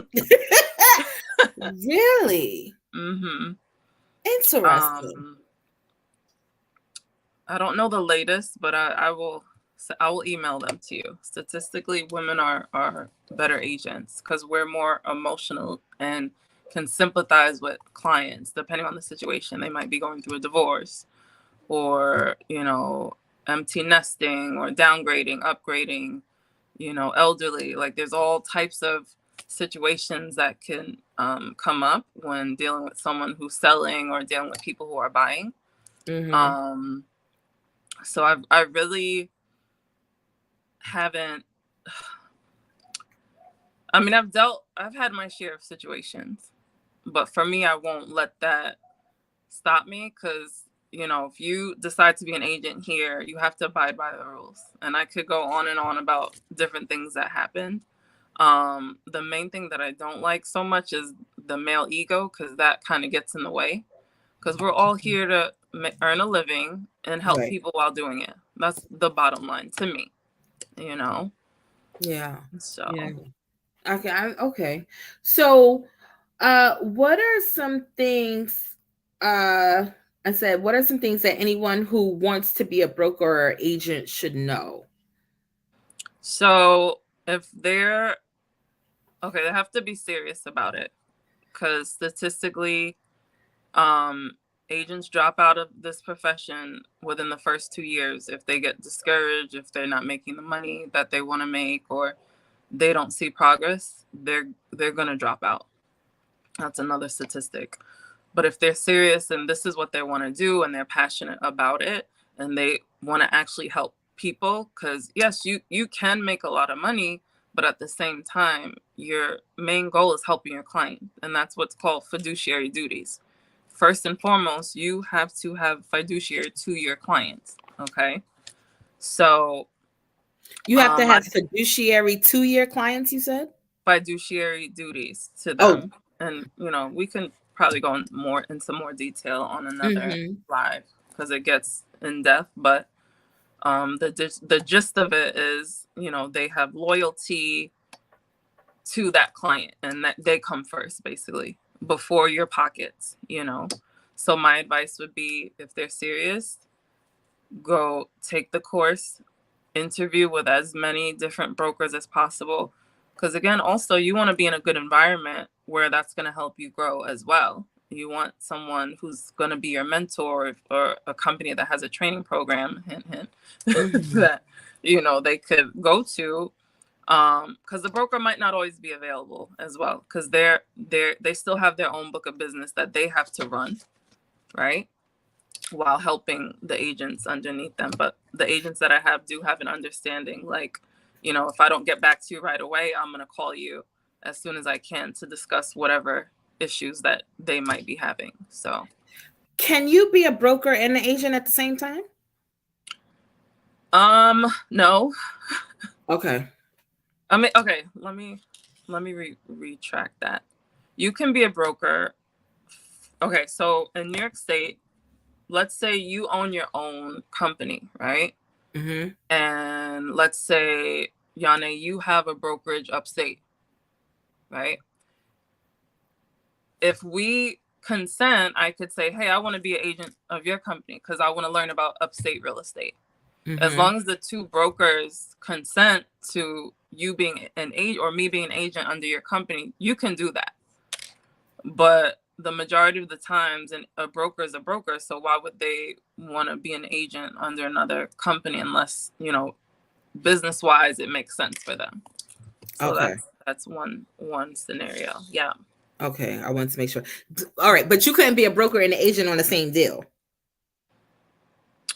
B: Really?
C: Mm-hmm.
B: Interesting.
C: I don't know the latest, but I will email them to you. Statistically, women are better agents because we're more emotional and can sympathize with clients depending on the situation. They might be going through a divorce or, empty nesting or downgrading, upgrading, elderly. Like there's all types of situations that can come up when dealing with someone who's selling or dealing with people who are buying. Mm-hmm. So I really haven't. I mean, I've had my share of situations, but for me, I won't let that stop me because, if you decide to be an agent here, you have to abide by the rules. And I could go on and on about different things that happened. The main thing that I don't like so much is the male ego because that kind of gets in the way. Because we're all here to earn a living and help people while doing it. That's the bottom line to me,
B: Yeah.
C: So.
B: Yeah. Okay. So, what are some things? I said, what are some things that anyone who wants to be a broker or agent should know?
C: So, if they're okay, they have to be serious about it because statistically, agents drop out of this profession within the first 2 years if they get discouraged, if they're not making the money that they want to make, or they don't see progress. They're gonna drop out. That's another statistic. But if they're serious and this is what they want to do and they're passionate about it and they want to actually help people, because yes, you can make a lot of money, but at the same time, your main goal is helping your client. And that's what's called fiduciary duties. First and foremost, you have to have fiduciary to your clients. Okay. So
B: you have to have fiduciary to your clients, you said?
C: Fiduciary duties to them. Oh. And we can probably go into more detail on another live because it gets in depth, but the gist of it is, they have loyalty to that client and that they come first basically before your pockets. So my advice would be, if they're serious, go take the course, interview with as many different brokers as possible. Because again, also you want to be in a good environment where that's going to help you grow as well. You want someone who's going to be your mentor, or a company that has a training program, hint, hint, that, they could go to. Because the broker might not always be available as well, because they still have their own book of business that they have to run, right? While helping the agents underneath them. But the agents that I have do have an understanding, like, if I don't get back to you right away, I'm going to call you as soon as I can to discuss whatever issues that they might be having. So
B: can you be a broker and an agent at the same time?
C: No.
B: Okay.
C: I mean, okay, let me retract that. You can be a broker. Okay, so in New York State, let's say you own your own company, right? Mm-hmm. And let's say, Yane, you have a brokerage upstate, right? If we consent, I could say, hey, I want to be an agent of your company because I want to learn about upstate real estate. Mm-hmm. As long as the two brokers consent to you being an agent or me being an agent under your company, you can do that. But the majority of the times, a broker is a broker, so why would they want to be an agent under another company unless, business wise it makes sense for them? So okay. That's one scenario. Yeah.
B: Okay, I wanted to make sure. All right, but you couldn't be a broker and an agent on the same deal.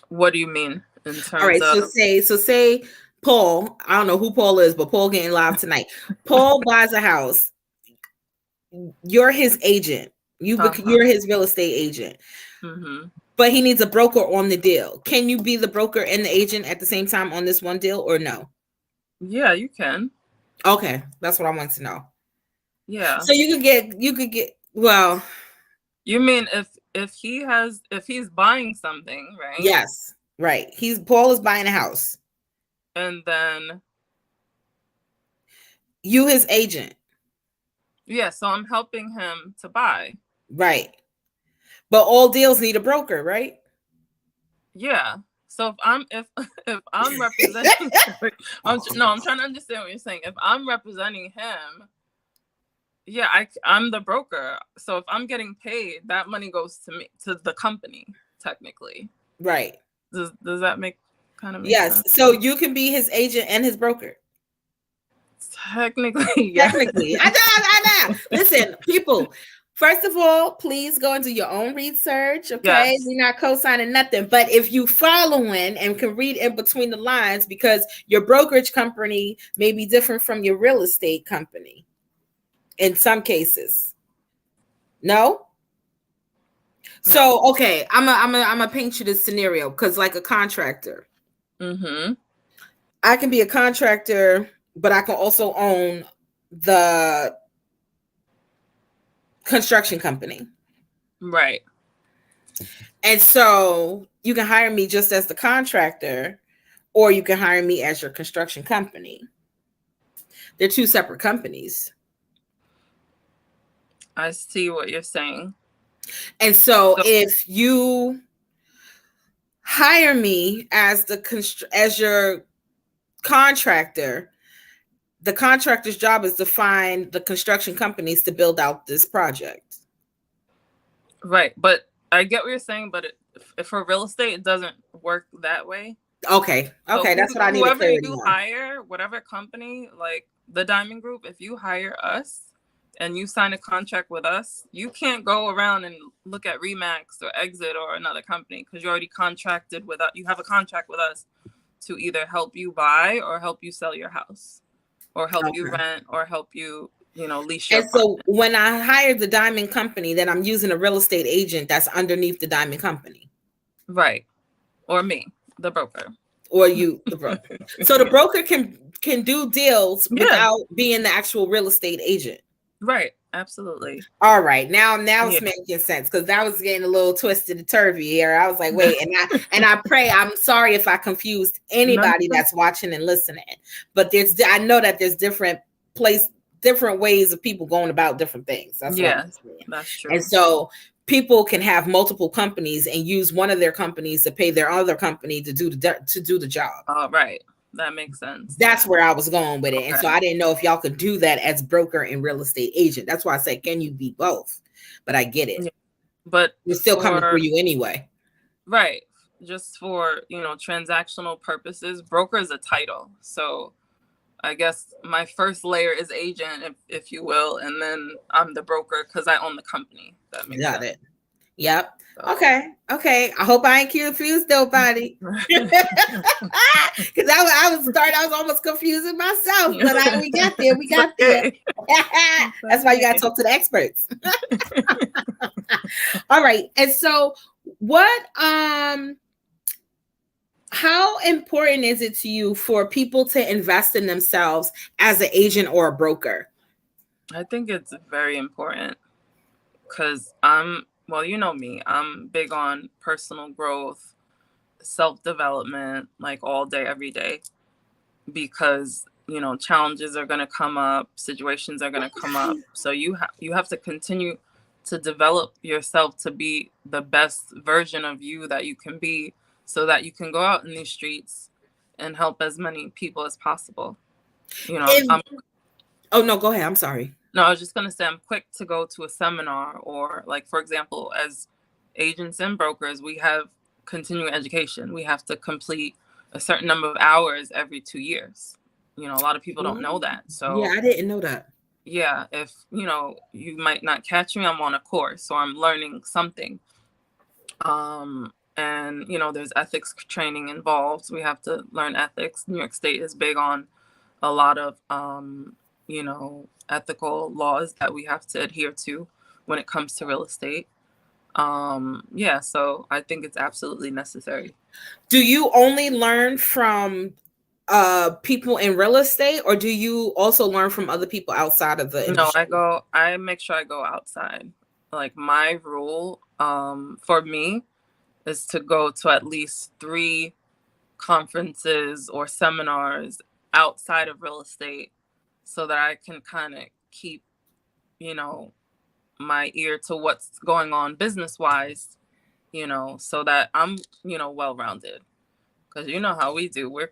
C: What do you mean in terms
B: All right,
C: of?
B: So say Paul, I don't know who Paul is, but Paul getting live tonight. Paul buys a house. You're his agent. You're his real estate agent.
C: Mm-hmm.
B: But he needs a broker on the deal. Can you be the broker and the agent at the same time on this one deal, or no?
C: Yeah, you can.
B: Okay, that's what I want to know.
C: Yeah.
B: So you could get. Well,
C: you mean if he's buying something, right?
B: Yes, right. Paul is buying a house,
C: and then
B: you his agent.
C: Yeah, so I'm helping him to buy.
B: Right. But all deals need a broker, right?
C: Yeah. So if I'm representing I'm trying to understand what you're saying. If I'm representing him, yeah, I'm the broker. So if I'm getting paid, that money goes to me, to the company, technically.
B: Right.
C: Does that make sense?
B: Yes. So you can be his agent and his broker.
C: Technically, yeah.
B: Technically. I know. Listen, people, first of all, please go and do your own research, okay? Yes. We're not co-signing nothing. But if you following and can read in between the lines, because your brokerage company may be different from your real estate company in some cases. No? So, okay, I'm gonna paint you this scenario, because like a contractor, I can be a contractor, but I can also own the construction company.
C: Right.
B: And so you can hire me just as the contractor, or you can hire me as your construction company. They're two separate companies.
C: I see what you're saying.
B: And so if you hire me as as your contractor, the contractor's job is to find the construction companies to build out this project.
C: Right. But I get what you're saying, but if for real estate, it doesn't work that way.
B: Okay. Okay. So that's what I need to clarity
C: on. Hire, whatever company, like the Diamond Group, if you hire us and you sign a contract with us, you can't go around and look at Remax or Exit or another company, because you already contracted with us. You have a contract with us to either help you buy or help you sell your house, or help you rent, or help you, lease your apartment.
B: So when I hired the Diamond Company, then I'm using a real estate agent that's underneath the Diamond Company.
C: Right. Or me, the broker.
B: Or you, the broker. So the broker can do deals without being the actual real estate agent.
C: Right. Absolutely.
B: All right. Now it's making sense, because that was getting a little twisted and turvy here. I was like, wait, and I pray, I'm sorry if I confused anybody that's watching and listening. But I know that there's different ways of people going about different things. That's
C: that's true.
B: And so people can have multiple companies and use one of their companies to pay their other company to do the job.
C: Oh, right. That makes sense.
B: That's where I was going with it. Okay. And so I didn't know if y'all could do that as broker and real estate agent. That's why I said, can you be both? But I get it.
C: Yeah. But
B: we're still coming for you anyway.
C: Right. Just for, transactional purposes, broker is a title. So I guess my first layer is agent, if you will. And then I'm the broker because I own the company. That makes sense. Got it.
B: Yep. So. Okay. I hope I ain't confused nobody. Because I was almost confusing myself, but we got there. That's why you got to talk to the experts. All right. And so how important is it to you for people to invest in themselves as an agent or a broker?
C: I think it's very important, because well, you know me, I'm big on personal growth, self-development, like all day, every day, because, challenges are going to come up, situations are going to come up. So you have to continue to develop yourself to be the best version of you that you can be, so that you can go out in these streets and help as many people as possible.
B: Oh, no, go ahead. I'm sorry.
C: No, I was just going to say, I'm quick to go to a seminar, or like, for example, as agents and brokers, we have continuing education. We have to complete a certain number of hours every 2 years. A lot of people don't know that. So
B: yeah, I didn't know that.
C: yeah, if, you know, you might not catch me, I'm on a course or I'm learning something. And, you know, there's ethics training involved. We have to learn ethics. New York State is big on a lot of, you know, ethical laws that we have to adhere to when it comes to real estate. Yeah, so I think it's absolutely necessary.
B: Do you only learn from people in real estate, or do you also learn from other people outside of the
C: No,
B: industry?
C: I make sure I go outside. Like my rule, for me is to go to at least 3 conferences or seminars outside of real estate so that I can kind of keep, you know, my ear to what's going on business wise, you know, so that I'm, you know, well rounded. Because you know how we do. We're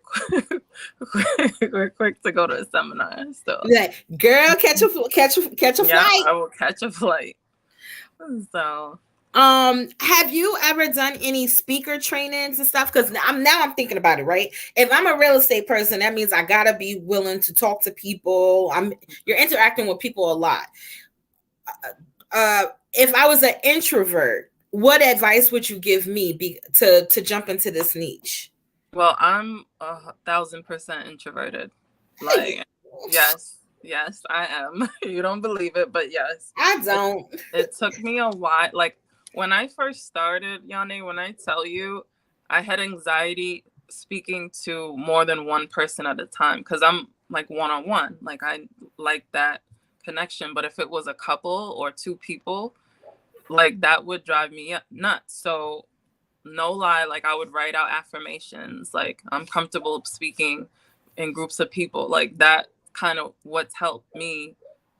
C: we're quick to go to a seminar. So
B: Like, girl, catch a
C: yeah,
B: flight.
C: I will catch a flight. So
B: have you ever done any speaker trainings and stuff? Because I'm thinking about it, right? If I'm a real estate person, that means I gotta be willing to talk to people. You're interacting with people a lot. If I was an introvert, what advice would you give me to jump into this niche?
C: well, I'm 1,000% introverted. Like, yes, I am. You don't believe it, but yes.
B: I don't.
C: It took me a while. Like, when I first started, Yane, when I tell you, I had anxiety speaking to more than one person at a time because I'm like one-on-one. Like, I like that connection. But if it was a couple or 2 people, like, that would drive me nuts. So, no lie, like, I would write out affirmations. Like, I'm comfortable speaking in groups of people. Like, that kind of what's helped me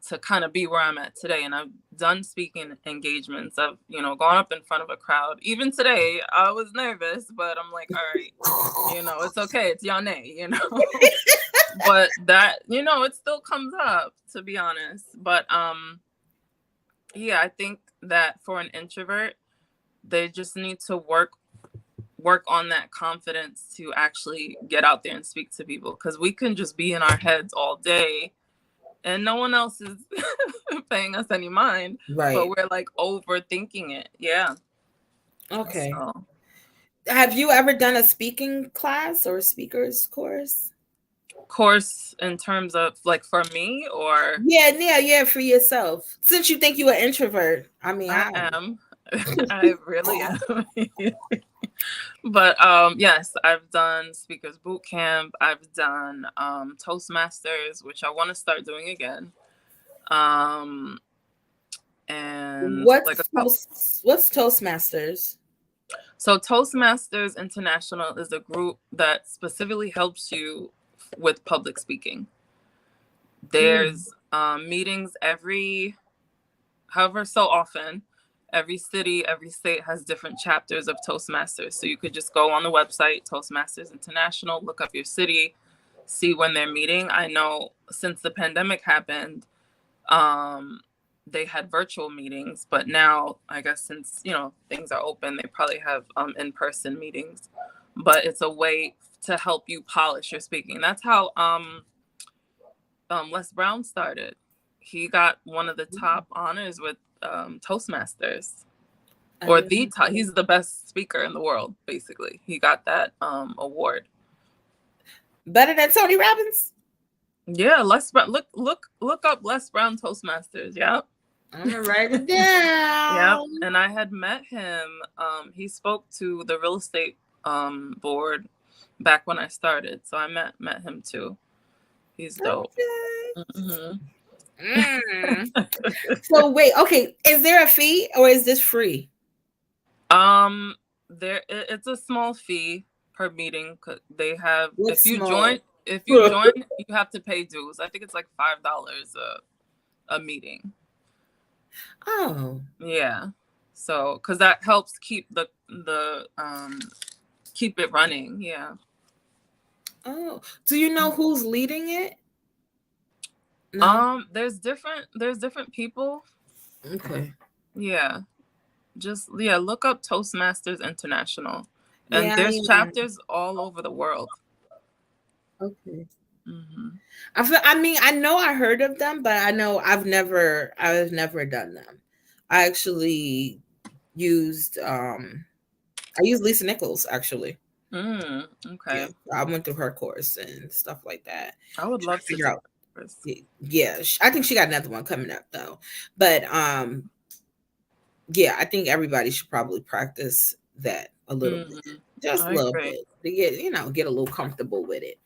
C: to kind of be where I'm at today. And I've done speaking engagements. I've, you know, gone up in front of a crowd. Even today, I was nervous, but I'm like, all right, you know, it's okay. It's Yane, you know. But that, you know, it still comes up, to be honest. But yeah, I think that for an introvert, they just need to work on that confidence to actually get out there and speak to people, because we can just be in our heads all day and no one else is paying us any mind,
B: right?
C: But we're like overthinking it. Yeah.
B: Okay.
C: So,
B: have you ever done a speaking class or a speaker's course
C: in terms of like for me, or
B: yeah for yourself, since you think you're an introvert? I mean,
C: I am. I really am. But yes, I've done speakers boot camp. I've done Toastmasters, which I want to start doing again. And
B: what's Toastmasters?
C: So Toastmasters International is a group that specifically helps you with public speaking. There's meetings however so often. Every city, every state has different chapters of Toastmasters. So you could just go on the website, Toastmasters International, look up your city, see when they're meeting. I know since the pandemic happened, they had virtual meetings, but now I guess since, you know, things are open, they probably have in-person meetings. But it's a way to help you polish your speaking. That's how Les Brown started. He got one of the top honors with Toastmasters, or he's the best speaker in the world. Basically, he got that award.
B: Better than Tony Robbins.
C: Yeah, Les Brown. Look up Les Brown Toastmasters. Yeah.
B: I'm gonna write it down.
C: Yeah, and I had met him. He spoke to the real estate board back when I started, so I met him too. He's dope.
B: Okay. So wait, okay, is there a fee or is this free?
C: It's a small fee per meeting. They have if you join, you have to pay dues. I think it's like $5 a meeting.
B: Oh.
C: Yeah. So, because that helps keep the keep it running. Yeah.
B: Oh, do you know who's leading it? No?
C: There's different people.
B: Okay.
C: Yeah. Just look up Toastmasters International. And there's chapters all over the world.
B: Okay.
C: Mm-hmm.
B: I know I heard of them, but I know I've never done them. I actually used I used Lisa Nichols actually.
C: Okay.
B: Yeah, I went through her course and stuff like that.
C: I would love to
B: Figure out.
C: this.
B: Yeah, I think she got another one coming up though. But yeah, I think everybody should probably practice that a little bit, just a
C: I
B: little
C: agree.
B: bit to get a little comfortable with it.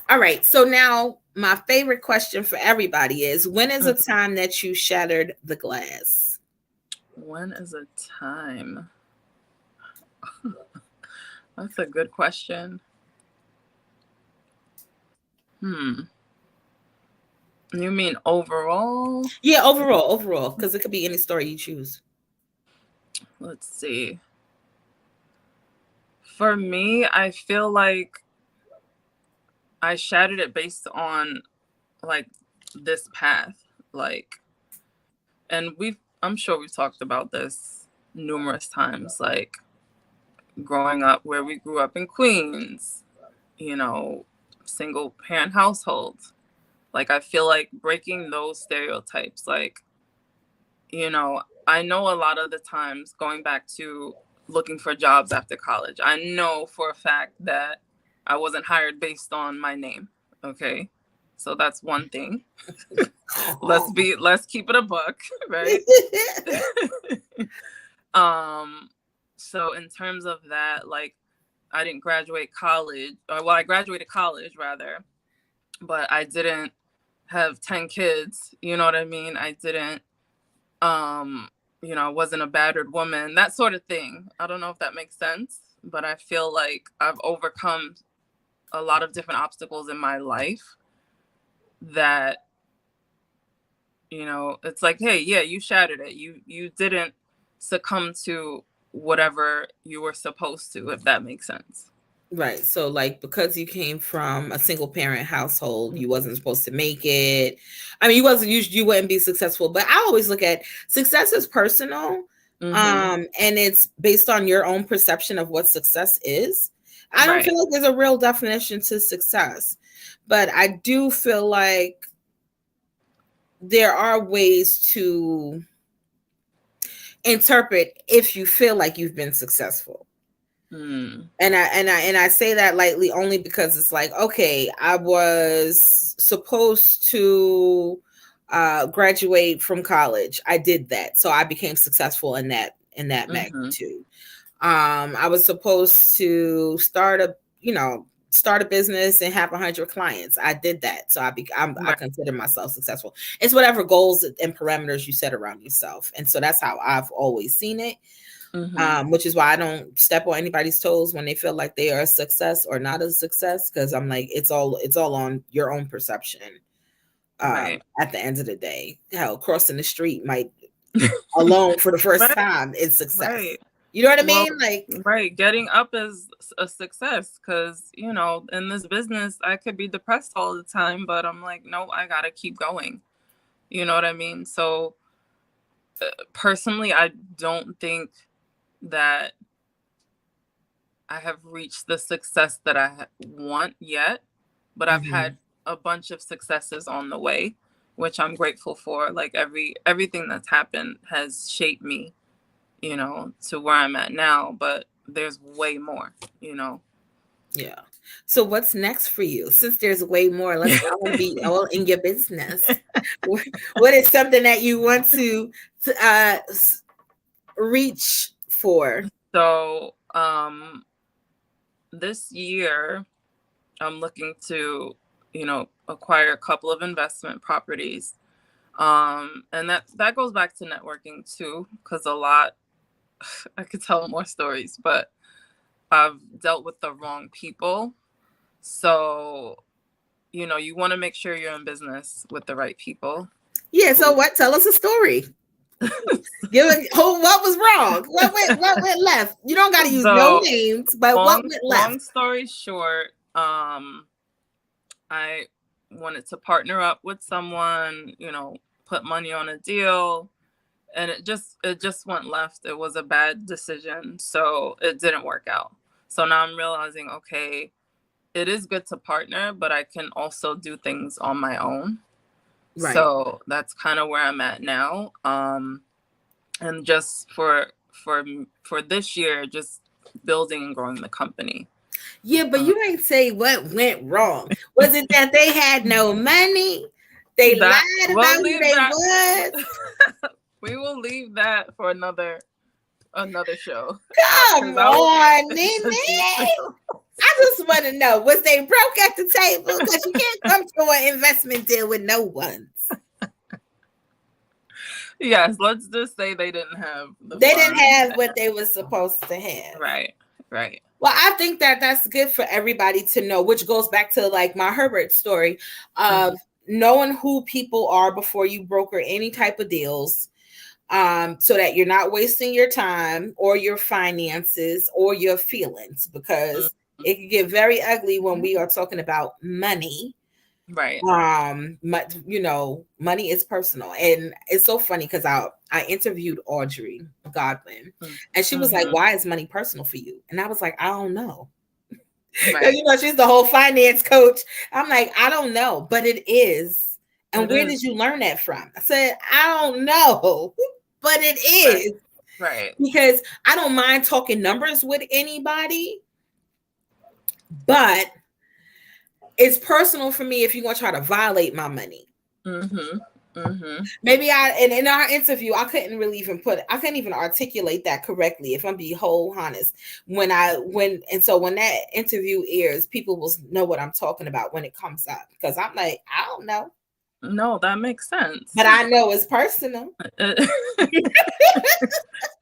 B: All right, so now my favorite question for everybody is: when is a time that you shattered the glass?
C: When is a time? That's a good question. You mean overall?
B: Yeah, overall, because it could be any story you choose.
C: Let's see. For me, I feel like I shattered it based on like this path. Like, and I'm sure we've talked about this numerous times, like growing up where we grew up in Queens, single parent households. Like, I feel like breaking those stereotypes, like, I know a lot of the times going back to looking for jobs after college, I know for a fact that I wasn't hired based on my name. Okay. So that's one thing. Let's keep it a buck, right? So in terms of that, like, I didn't graduate college, or well, I graduated college rather, but I didn't have 10 kids, you know what I mean? I didn't I wasn't a battered woman, that sort of thing. I don't know if that makes sense, but I feel like I've overcome a lot of different obstacles in my life that, it's like, hey, yeah, you shattered it. You didn't succumb to whatever you were supposed to, if that makes sense.
B: Right. So like because you came from a single parent household, you wasn't supposed to make it. I mean, you wouldn't be successful, but I always look at success as personal. And it's based on your own perception of what success is. I don't feel like there's a real definition to success, but I do feel like there are ways to interpret if you feel like you've been successful. And I say that lightly only because it's like, okay, I was supposed to graduate from college. I did that. So I became successful in that magnitude. I was supposed to start a business and have 100 clients. I did that. So I consider myself successful. It's whatever goals and parameters you set around yourself. And so that's how I've always seen it. Which is why I don't step on anybody's toes when they feel like they are a success or not a success, because I'm like, it's all on your own perception. At the end of the day, hell, crossing the street might alone for the first time is success. You know what I mean? Like,
C: getting up is a success, because in this business I could be depressed all the time, but I'm like, no, I gotta keep going. You know what I mean? So personally, I don't think that I have reached the success that I want yet, but I've had a bunch of successes on the way, which I'm grateful for. Like everything that's happened has shaped me, to where I'm at now, but there's way more,
B: Yeah. So what's next for you? Since there's way more, I want to be all in your business. What is something that you want to reach for?
C: So, this year I'm looking to, acquire a couple of investment properties. And that goes back to networking too, because I could tell more stories, but I've dealt with the wrong people. So, you want to make sure you're in business with the right people.
B: Yeah. So what? Tell us a story. What was wrong? What went left? You don't got to use no names, but what went left?
C: Long story short, I wanted to partner up with someone, put money on a deal, and it just went left. It was a bad decision, so it didn't work out. So now I'm realizing, okay, it is good to partner, but I can also do things on my own.
B: Right.
C: So that's kind of where I'm at now. And just for this year, just building and growing the company.
B: Yeah, but you ain't say what went wrong. Was it that they had no money? They lied about who they was?
C: We will leave that for another show.
B: Come on, Nene. I just want to know, was they broke at the table? Because you can't come to an investment deal with no ones.
C: Yes, let's just say they didn't have
B: didn't have what they were supposed to have.
C: Right.
B: Well, I think that that's good for everybody to know, which goes back to like my Herbert story of knowing who people are before you broker any type of deals, so that you're not wasting your time or your finances or your feelings, because it can get very ugly when we are talking about money.
C: Right.
B: You know, money is personal. And it's so funny because I interviewed Audrey Godwin, and she was like, why is money personal for you? And I was like, I don't know. Right. You know, she's the whole finance coach. I'm like, I don't know, but it is. And where did you learn that from? I said, I don't know, but it is.
C: Right.
B: Because I don't mind talking numbers with anybody, but it's personal for me if you're going to try to violate my money. Maybe and in our interview, I couldn't even articulate that correctly, if I'm being whole honest. And so when that interview airs, people will know what I'm talking about when it comes up, because I'm like, I don't know.
C: No, that makes sense.
B: But I know it's personal.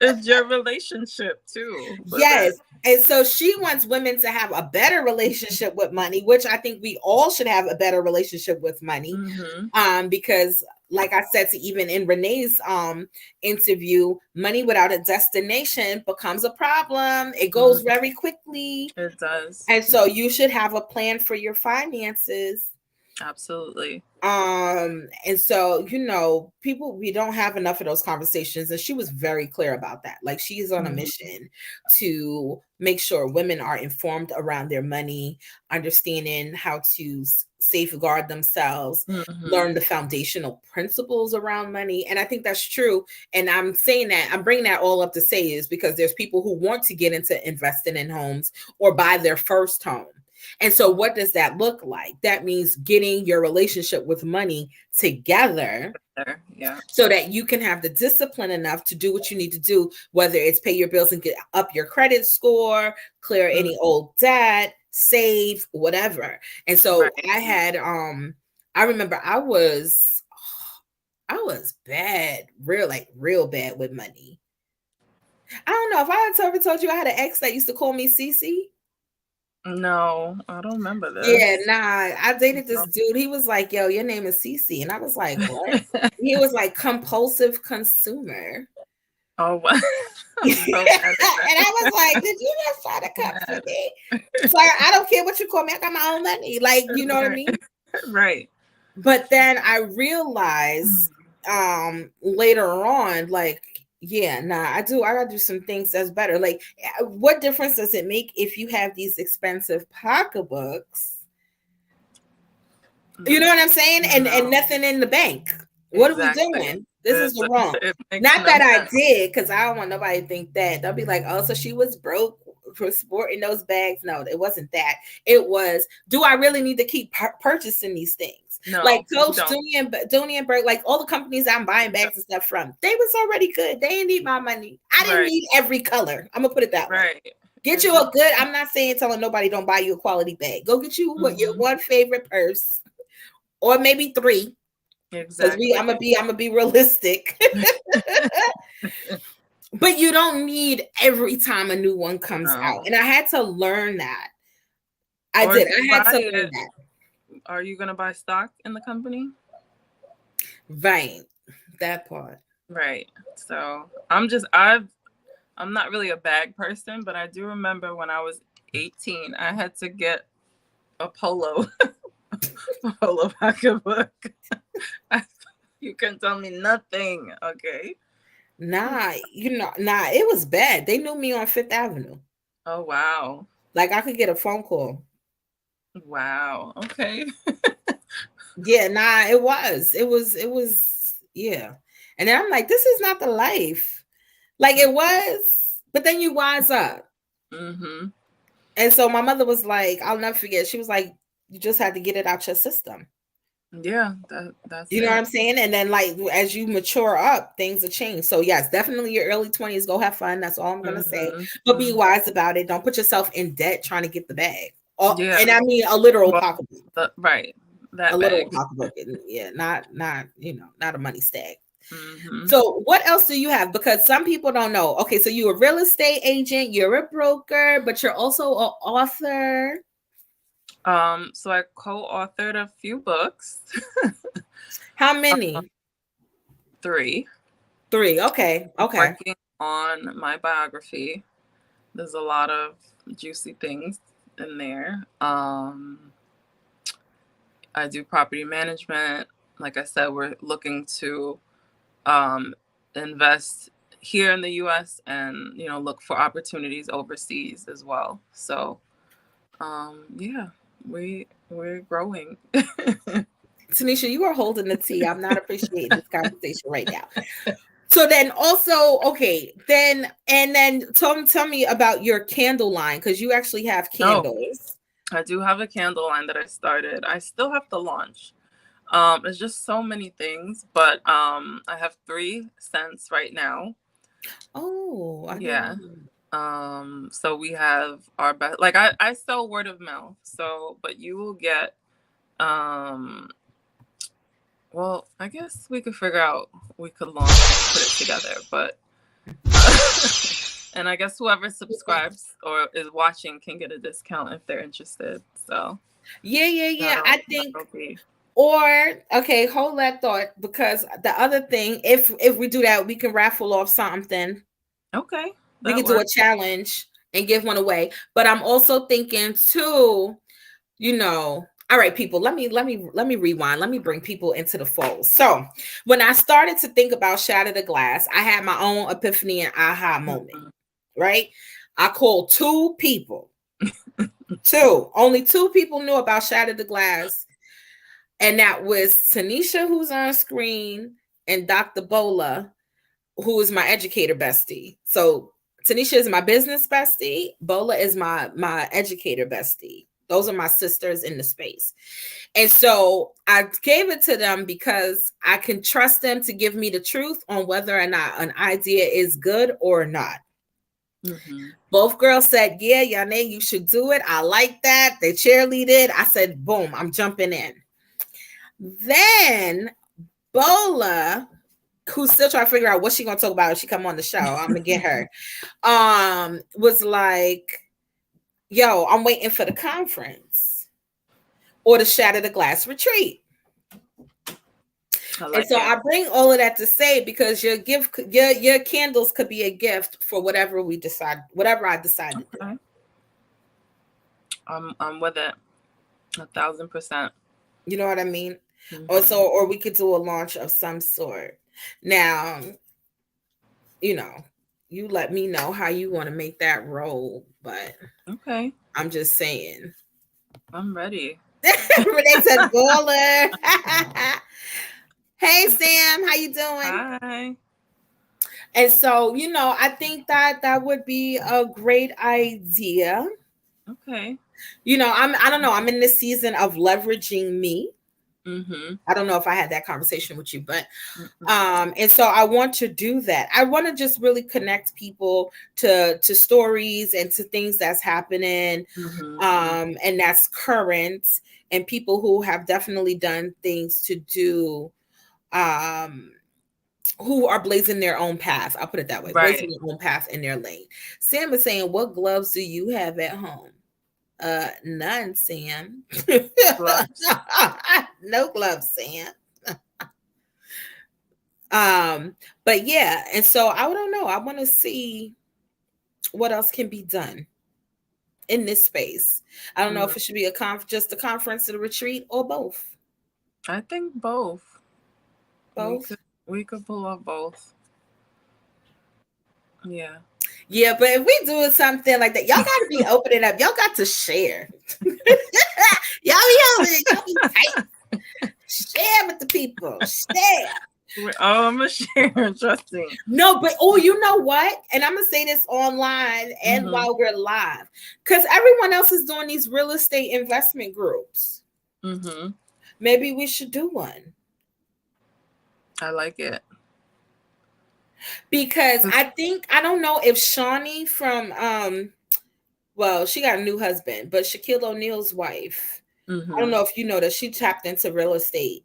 C: It's your relationship too.
B: Yes. And so she wants women to have a better relationship with money, which I think we all should have a better relationship with money. Because like I said, to even in Renee's interview, money without a destination becomes a problem. It goes very quickly.
C: It does.
B: And so you should have a plan for your finances.
C: Absolutely.
B: And so, you know, we don't have enough of those conversations, and she was very clear about that. Like, she's on a mission to make sure women are informed around their money, understanding how to safeguard themselves, learn the foundational principles around money. And I think that's true. And I'm saying that, I'm bringing that all up to say is because there's people who want to get into investing in homes or buy their first home. And so what does that look like? That means getting your relationship with money together, so that you can have the discipline enough to do what you need to do, whether it's pay your bills and get up your credit score, clear any old debt, save, whatever. And so I had, I remember I was bad, real bad with money. I don't know if I ever told you I had an ex that used to call me Cece.
C: No, I don't remember that.
B: Yeah, nah. I dated this dude. He was like, yo, your name is Cece. And I was like, what? He was like, compulsive consumer.
C: Oh, wow.
B: And I was like, did you just try to come for me? It's like, I don't care what you call me. I got my own money. Like, you know what I mean?
C: Right.
B: But then I realized later on, like, yeah, nah, I gotta do some things that's better. Like, what difference does it make if you have these expensive pocketbooks? You know what I'm saying? And nothing in the bank. What are we doing? This is wrong. Not that I did, because I don't want nobody to think that. They'll be like, oh, so she was broke for sporting those bags. No, it wasn't that. It was, do I really need to keep purchasing these things? No, like Coach Dooney and Burke, like all the companies I'm buying bags and stuff from, they was already good. They didn't need my money. I didn't need every color. I'm gonna put it that way. Get you a good, I'm not telling nobody don't buy you a quality bag. Go get you your one favorite purse, or maybe 3. Exactly. I'm gonna be realistic. But you don't need every time a new one comes out. And I had to learn that. I had to learn that.
C: Are you gonna buy stock in the company?
B: Right. That part.
C: Right. So I'm not really a bag person, but I do remember when I was 18, I had to get a polo pocketbook. You can tell me nothing, okay?
B: Nah, it was bad. They knew me on 5th Avenue.
C: Oh, wow.
B: Like, I could get a phone call.
C: Wow. Okay.
B: Yeah, nah, it was, yeah. And then I'm like, this is not the life. Like it was, but then you wise up.
C: Mm-hmm.
B: And so my mother was like, I'll never forget. She was like, you just had to get it out your system.
C: Yeah, that's
B: You know what I'm saying? And then like as you mature up, things will change. So yes, definitely your early 20s, go have fun. That's all I'm gonna say. But be wise about it. Don't put yourself in debt trying to get the bag.
C: Yeah.
B: And I mean a literal pocketbook.
C: Right. That
B: a
C: bag.
B: literal pocketbook. Yeah, not not a money stack. So what else do you have? Because some people don't know. Okay, so you're a real estate agent, you're a broker, but you're also an author.
C: So I co-authored a few books.
B: How many?
C: 3.
B: Okay.
C: Working on my biography. There's a lot of juicy things in there. I do property management. Like I said, we're looking to invest here in the U.S. and look for opportunities overseas as well. So yeah, we're growing.
B: Tanisha, you are holding the tea. I'm not appreciating this conversation right now. So then also, okay, then tell me about your candle line, because you actually have candles.
C: I do have a candle line that I started. I still have to launch. It's just so many things, but I have 3 scents right now.
B: Oh,
C: yeah. So we have our best. Like I sell word of mouth. So, but you will get. Well, I guess we could figure out. We could launch and put it together, but. And I guess whoever subscribes or is watching can get a discount if they're interested. So.
B: Yeah. I think. Or okay, hold that thought, because the other thing, if we do that, we can raffle off something.
C: Okay.
B: We can do a challenge and give one away. But I'm also thinking too, all right, people, let me rewind. Let me bring people into the fold. So when I started to think about Shatter the Glass, I had my own epiphany and aha moment, right? I called 2 people. Only 2 people knew about Shatter the Glass. And that was Tenisha, who's on screen, and Dr. Bola, who is my educator bestie. So Tenisha is my business bestie. Bola is my educator bestie. Those are my sisters in the space. And so I gave it to them because I can trust them to give me the truth on whether or not an idea is good or not. Both girls said, yeah, Yane, you should do it. I like that. They cheerleaded. I said, boom, I'm jumping in. Then Bola, who's still trying to figure out what she's gonna talk about if she come on the show, I'm gonna get her, was like, yo, I'm waiting for the conference or the Shatter the Glass retreat. And so I bring all of that to say, because your gift, your candles could be a gift for whatever we decide, whatever I decide to do.
C: I'm with it 1,000%.
B: You know what I mean? Or we could do a launch of some sort. Now, you let me know how you want to make that roll, but
C: okay,
B: I'm just saying.
C: I'm ready.
B: Renee said, "Baller." Hey Sam, how you doing?
C: Hi.
B: And so, I think that would be a great idea.
C: Okay.
B: I don't know. I'm in this season of leveraging me. I don't know if I had that conversation with you, but and so I want to do that. I want to just really connect people to stories and to things that's happening, and that's current, and people who have definitely done things to do, who are blazing their own path. I'll put it that way, blazing their own path in their lane. Sam is saying, what gloves do you have at home? None, Sam. Gloves. No gloves, Sam. But yeah, and so I don't know. I want to see what else can be done in this space. I don't know if it should be just a conference and a retreat, or both.
C: I think both.
B: Both.
C: We could pull off both. Yeah.
B: Yeah, but if we doing something like that, y'all got to be opening up. Y'all got to share. Y'all be tight. Share with the people. Share.
C: Oh, I'm gonna share. Trust me.
B: No, but you know what? And I'm gonna say this online and while we're live, because everyone else is doing these real estate investment groups. Maybe we should do one.
C: I like it.
B: Because I don't know if Shawnee from well, she got a new husband, but Shaquille O'Neal's wife. I don't know if you know that she tapped into real estate.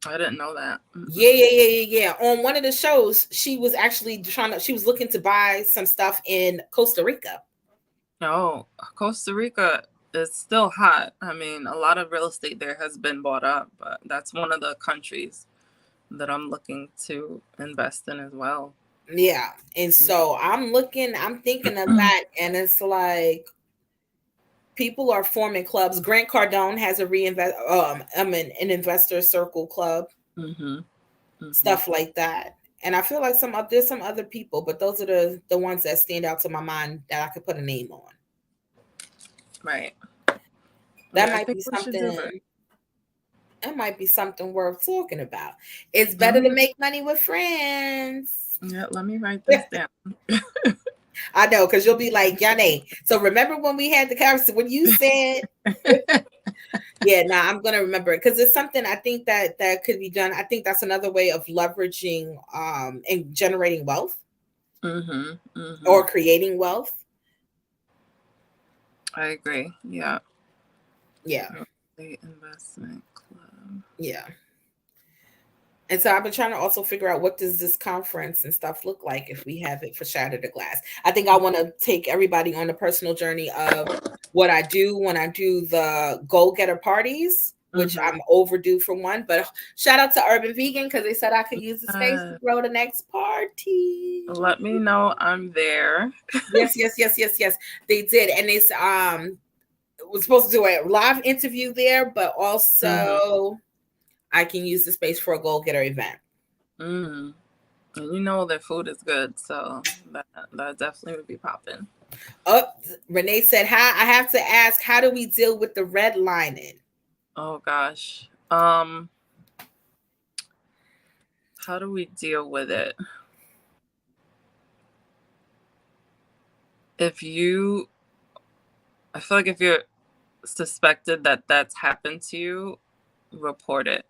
C: I didn't know that.
B: Yeah. On one of the shows, she was actually she was looking to buy some stuff in Costa Rica.
C: Oh, Costa Rica is still hot. I mean, a lot of real estate there has been bought up, but that's one of the countries that I'm looking to invest in as well.
B: Yeah. And so I'm thinking of that, and it's like people are forming clubs. Grant Cardone has a an investor circle club, stuff like that. And I feel like there's some other people, but those are the ones that stand out to my mind that I could put a name on.
C: Right.
B: That might be something. That might be something worth talking about. It's better to make money with friends.
C: Yeah, let me write this down.
B: I know, because you'll be like, Yanni. So remember when we had the conversation when you said, yeah, I'm gonna remember it because it's something I think that could be done. I think that's another way of leveraging and generating wealth or creating wealth.
C: I agree. Yeah.
B: The
C: investment club.
B: Yeah. And so I've been trying to also figure out what does this conference and stuff look like if we have it for Shatter the Glass. I think I want to take everybody on a personal journey of what I do when I do the goal-getter parties, which I'm overdue for one. But shout out to Urban Vegan because they said I could use the space to throw the next party.
C: Let me know I'm there.
B: Yes. They did. And they was supposed to do a live interview there, but also I can use the space for a goal-getter event.
C: And you know their food is good, so that definitely would be popping.
B: Oh, Renee said, I have to ask, how do we deal with the redlining?
C: Oh gosh. How do we deal with it? I feel like if you're suspected that that's happened to you, report it.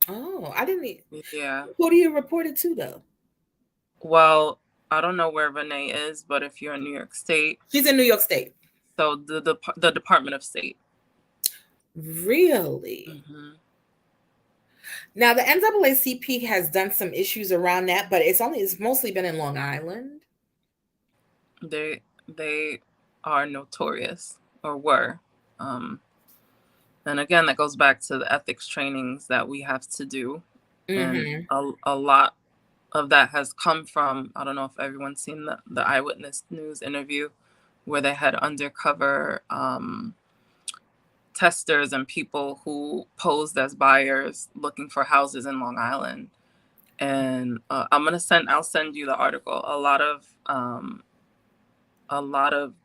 B: Oh, I didn't.
C: Yeah.
B: Who do you report it to, though?
C: Well, I don't know where Renee is, but if you're in New York State.
B: She's in New York State.
C: So the Department of State.
B: Really? Now, the NAACP has done some issues around that, but it's mostly been in Long Island.
C: They are notorious, or were. And again, that goes back to the ethics trainings that we have to do. And a lot of that has come from, I don't know if everyone's seen the Eyewitness News interview where they had undercover testers and people who posed as buyers looking for houses in Long Island. And I'll send you the article. A lot of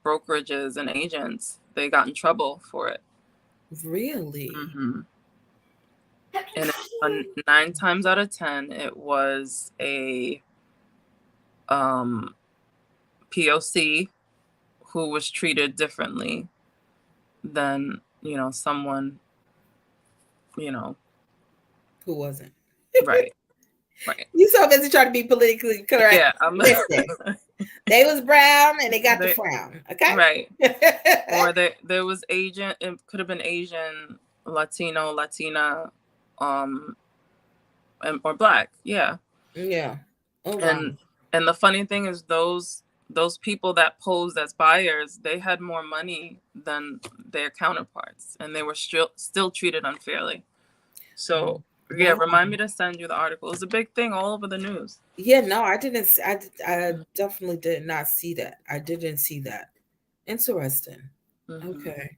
C: brokerages and agents, they got in trouble for it.
B: Really?
C: And 9 times out of 10, it was a POC who was treated differently than, someone, who
B: wasn't.
C: Right.
B: You so busy trying to be politically correct.
C: Yeah,
B: they was brown and they got the frown. Okay.
C: Right. Or there was Asian, it could have been Asian, Latino, Latina, or Black. Yeah.
B: Yeah. Oh, wow.
C: And the funny thing is those people that posed as buyers, they had more money than their counterparts, and they were still treated unfairly. So yeah, remind me to send you the article. It was a big thing all over the news.
B: Yeah, no, I didn't. I definitely did not see that. I didn't see that. Interesting. Okay.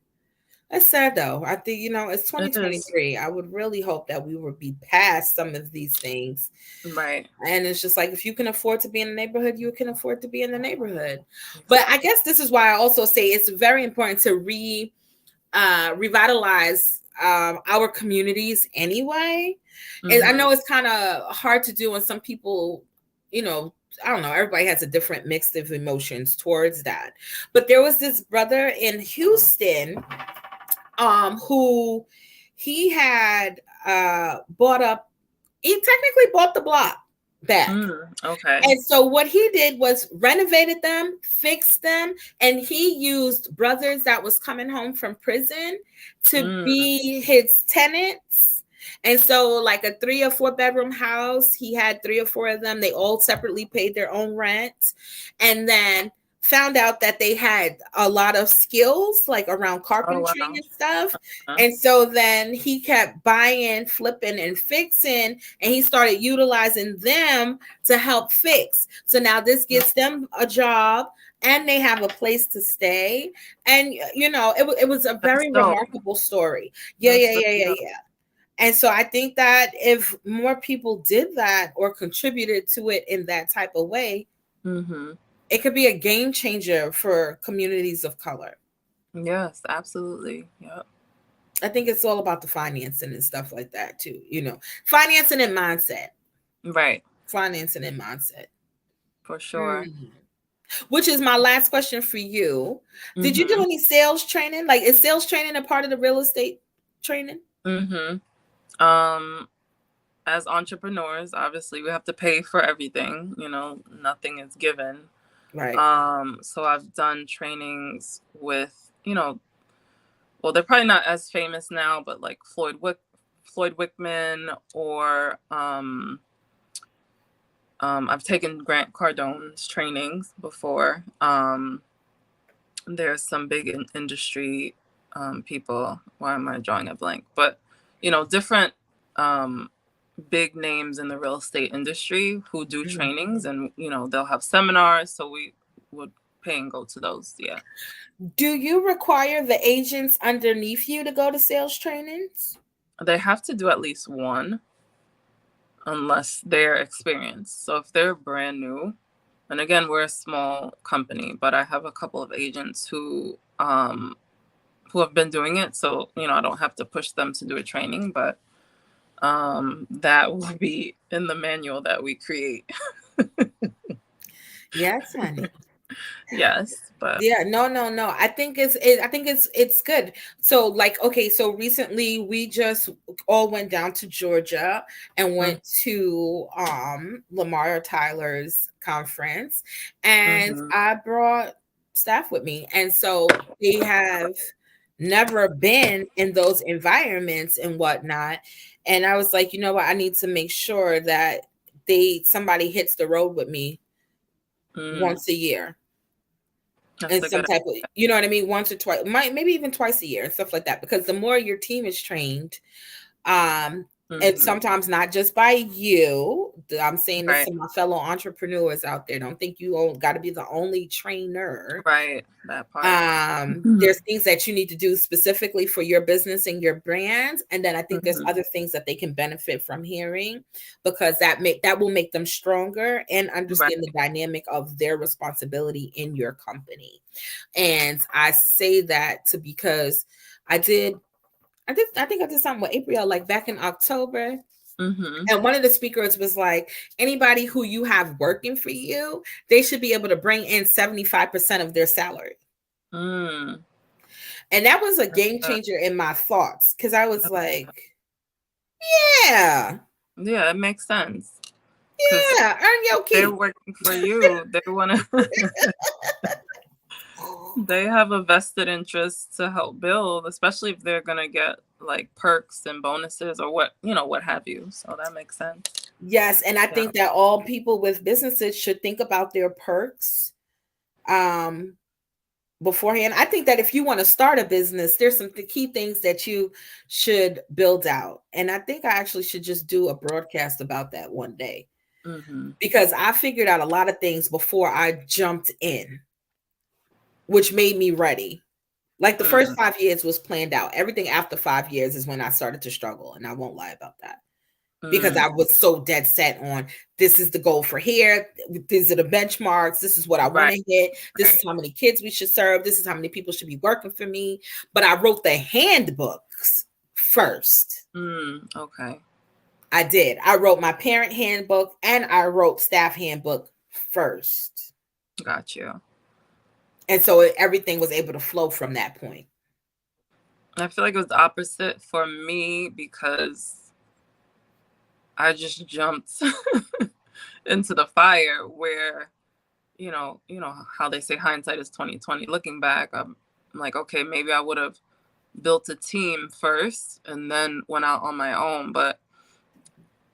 B: That's sad though. I think, it's 2023. I would really hope that we would be past some of these things.
C: Right.
B: And it's just like, if you can afford to be in the neighborhood, you can afford to be in the neighborhood. But I guess this is why I also say it's very important to revitalize our communities anyway. And I know it's kind of hard to do, and some people, you know, I don't know, everybody has a different mix of emotions towards that. But there was this brother in Houston who he had he technically bought the block back.
C: Okay.
B: And so what he did was renovated them, fixed them, and he used brothers that was coming home from prison to be his tenants. And so like a 3 or 4 bedroom house, he had 3 or 4 of them. They all separately paid their own rent. And then found out that they had a lot of skills like around carpentry and stuff. And so then he kept buying, flipping, and fixing, and he started utilizing them to help fix. So now this gets them a job and they have a place to stay. And you know, it was a very remarkable story. Yeah. And so I think that if more people did that or contributed to it in that type of way, it could be a game changer for communities of color.
C: Yes, absolutely. Yep.
B: I think it's all about the financing and stuff like that too. You know, financing and mindset.
C: Right.
B: Financing and mindset.
C: For sure.
B: Which is my last question for you. Did you do any sales training? Like, is sales training a part of the real estate training?
C: As entrepreneurs, obviously we have to pay for everything, you know, nothing is given.
B: Right.
C: So I've done trainings with, you know, well, they're probably not as famous now, but like Floyd Wickman, or I've taken Grant Cardone's trainings before. There's some big industry people. Why am I drawing a blank? But, you know, different big names in the real estate industry who do trainings, and, you know, they'll have seminars. So we would pay and go to those. Yeah.
B: Do you require the agents underneath you to go to sales trainings?
C: They have to do at least one, unless they're experienced. So if they're brand new, and again, we're a small company, but I have a couple of agents who have been doing it. So, you know, I don't have to push them to do a training, but that will be in the manual that we create.
B: Yes, honey.
C: Yes, but
B: yeah, no. I think it's good. So like, okay, so recently we just all went down to Georgia and went to Lamar Tyler's conference, and I brought staff with me, and so they have never been in those environments and whatnot. And I was like, you know what, I need to make sure that somebody hits the road with me once a year. And some type of, you know what I mean, once or twice, maybe even twice a year and stuff like that. Because the more your team is trained, and sometimes not just by you, I'm saying this to my fellow entrepreneurs out there. Don't think you got to be the only trainer.
C: Right. That part.
B: There's things that you need to do specifically for your business and your brand. And then I think there's other things that they can benefit from hearing, because that will make them stronger and understand the dynamic of their responsibility in your company. And I say that because I think I did something with April, like back in October. And one of the speakers was like, anybody who you have working for you, they should be able to bring in 75% of their salary. And that was a game changer in my thoughts, because I was like, yeah,
C: it makes sense.
B: Yeah, earn your keep.
C: They're working for you. They want to. They have a vested interest to help build, especially if they're gonna get like perks and bonuses or what have you. So that makes sense.
B: Yes, and I think that all people with businesses should think about their perks beforehand. I think that if you want to start a business, there's some key things that you should build out, and I think I actually should just do a broadcast about that one day, because I figured out a lot of things before I jumped in, which made me ready. Like the first 5 years was planned out. Everything after 5 years is when I started to struggle, and I won't lie about that. because I was so dead set on this is the goal for here. These are the benchmarks. This is what I want to hit. This is how many kids we should serve. This is how many people should be working for me. But I wrote the handbooks first.
C: Okay.
B: I did. I wrote my parent handbook and I wrote staff handbook first.
C: Got you.
B: And so everything was able to flow from that point.
C: I feel like it was the opposite for me because I just jumped into the fire where, you know how they say hindsight is 20/20. Looking back, I'm like, okay, maybe I would have built a team first and then went out on my own. But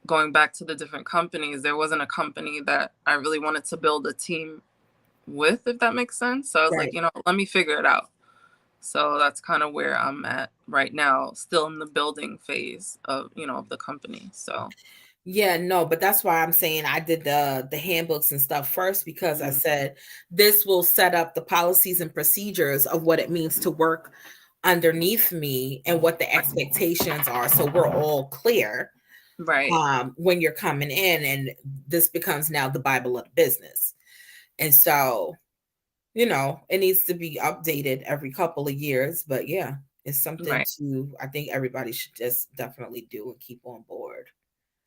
C: going back to the different companies, there wasn't a company that I really wanted to build a team with, if that makes sense. So I was like, let me figure it out. So that's kind of where I'm at right now, still in the building phase of, of the company. So
B: yeah, no, but that's why I'm saying I did the handbooks and stuff first, because I said this will set up the policies and procedures of what it means to work underneath me and what the expectations are, so we're all clear when you're coming in, and this becomes now the Bible of business. And so it needs to be updated every couple of years, but yeah, it's something I think everybody should just definitely do and keep on board.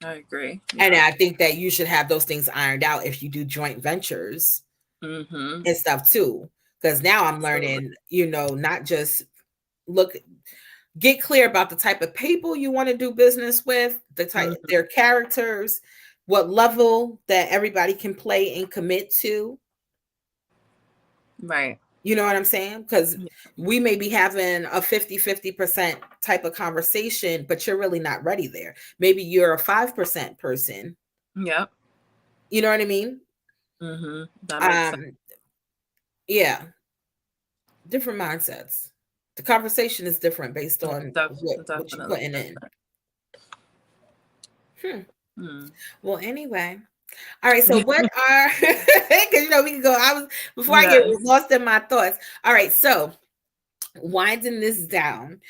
C: I agree.
B: And I think that you should have those things ironed out if you do joint ventures and stuff too. Because now I'm learning, not just get clear about the type of people you want to do business with, the type, their characters, what level that everybody can play and commit to.
C: Right.
B: You know what I'm saying? Because we may be having a 50% type of conversation, but you're really not ready there. Maybe you're a 5% person.
C: Yep.
B: You know what I mean?
C: That makes sense.
B: Yeah. Different mindsets. The conversation is different based on what you're putting in. Well, anyway. All right, so what are, because we can go, I get lost in my thoughts. All right, so winding this down,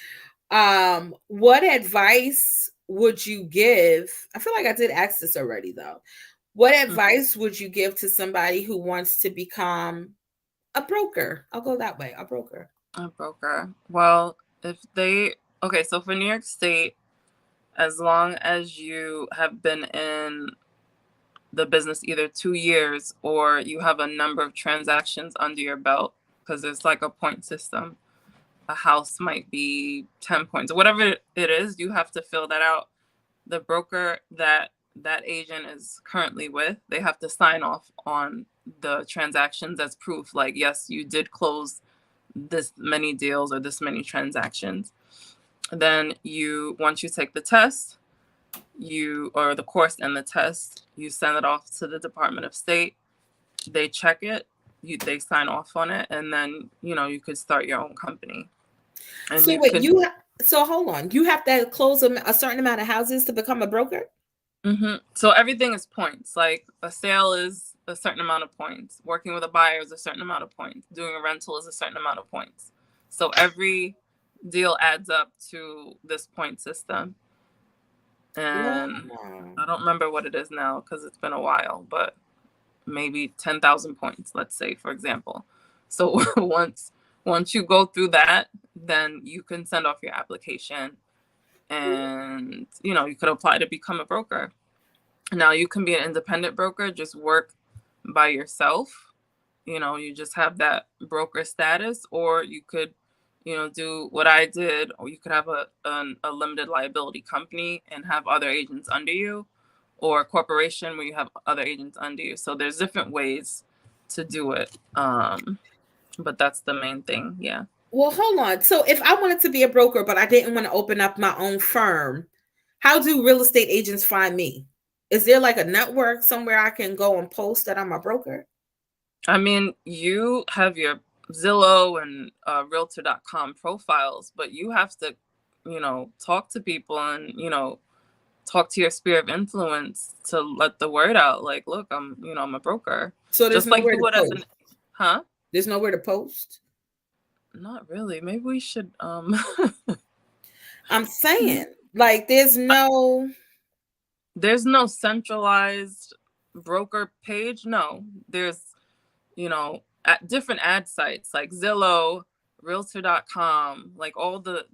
B: what advice would you give? I feel like I did ask this already though. What advice would you give to somebody who wants to become a broker? I'll go that way, a broker.
C: Well, so for New York State, as long as you have been in the business either 2 years or you have a number of transactions under your belt, because it's like a point system. A house might be 10 points, whatever it is, you have to fill that out. The broker that agent is currently with, they have to sign off on the transactions as proof, like, yes, you did close this many deals or this many transactions. Then once you take the test, or the course and the test, you send it off to the Department of State. They check it, they sign off on it, and then you could start your own company. And
B: so hold on, you have to close a certain amount of houses to become a broker?
C: So everything is points. Like a sale is a certain amount of points. Working with a buyer is a certain amount of points. Doing a rental is a certain amount of points. So every deal adds up to this point system. And I don't remember what it is now because it's been a while, but maybe 10,000 points, let's say, for example. So once you go through that, then you can send off your application and, you could apply to become a broker. Now you can be an independent broker, just work by yourself. You just have that broker status, or you could, do what I did, or you could have a limited liability company and have other agents under you, or a corporation where you have other agents under you. So there's different ways to do it. But that's the main thing. Yeah.
B: Well, hold on. So if I wanted to be a broker, but I didn't want to open up my own firm, how do real estate agents find me? Is there like a network somewhere I can go and post that I'm a broker?
C: I mean, you have your Zillow and realtor.com profiles, but you have to, talk to people and, talk to your sphere of influence to let the word out. Like, look, I'm a broker.
B: So there's nowhere to post.
C: Huh?
B: There's nowhere to post?
C: Not really. Maybe we should.
B: I'm saying, like, there's no.
C: There's no centralized broker page. No, there's, at different ad sites like Zillow, Realtor.com, like all the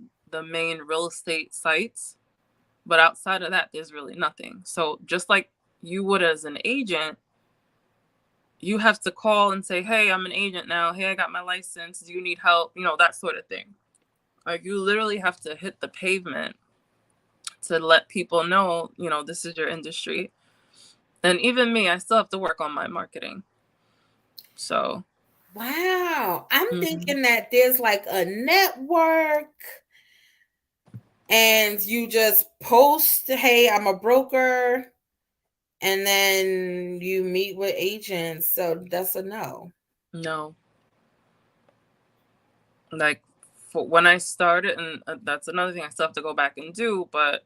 C: main real estate sites. But outside of that, there's really nothing. So just like you would as an agent, you have to call and say, hey, I'm an agent now. Hey, I got my license. Do you need help? That sort of thing. Like you literally have to hit the pavement to let people know, this is your industry. And even me, I still have to work on my marketing. So.
B: Wow. I'm thinking that there's like a network and you just post, hey, I'm a broker, and then you meet with agents. So that's a no.
C: No. Like when I started, and that's another thing I still have to go back and do, but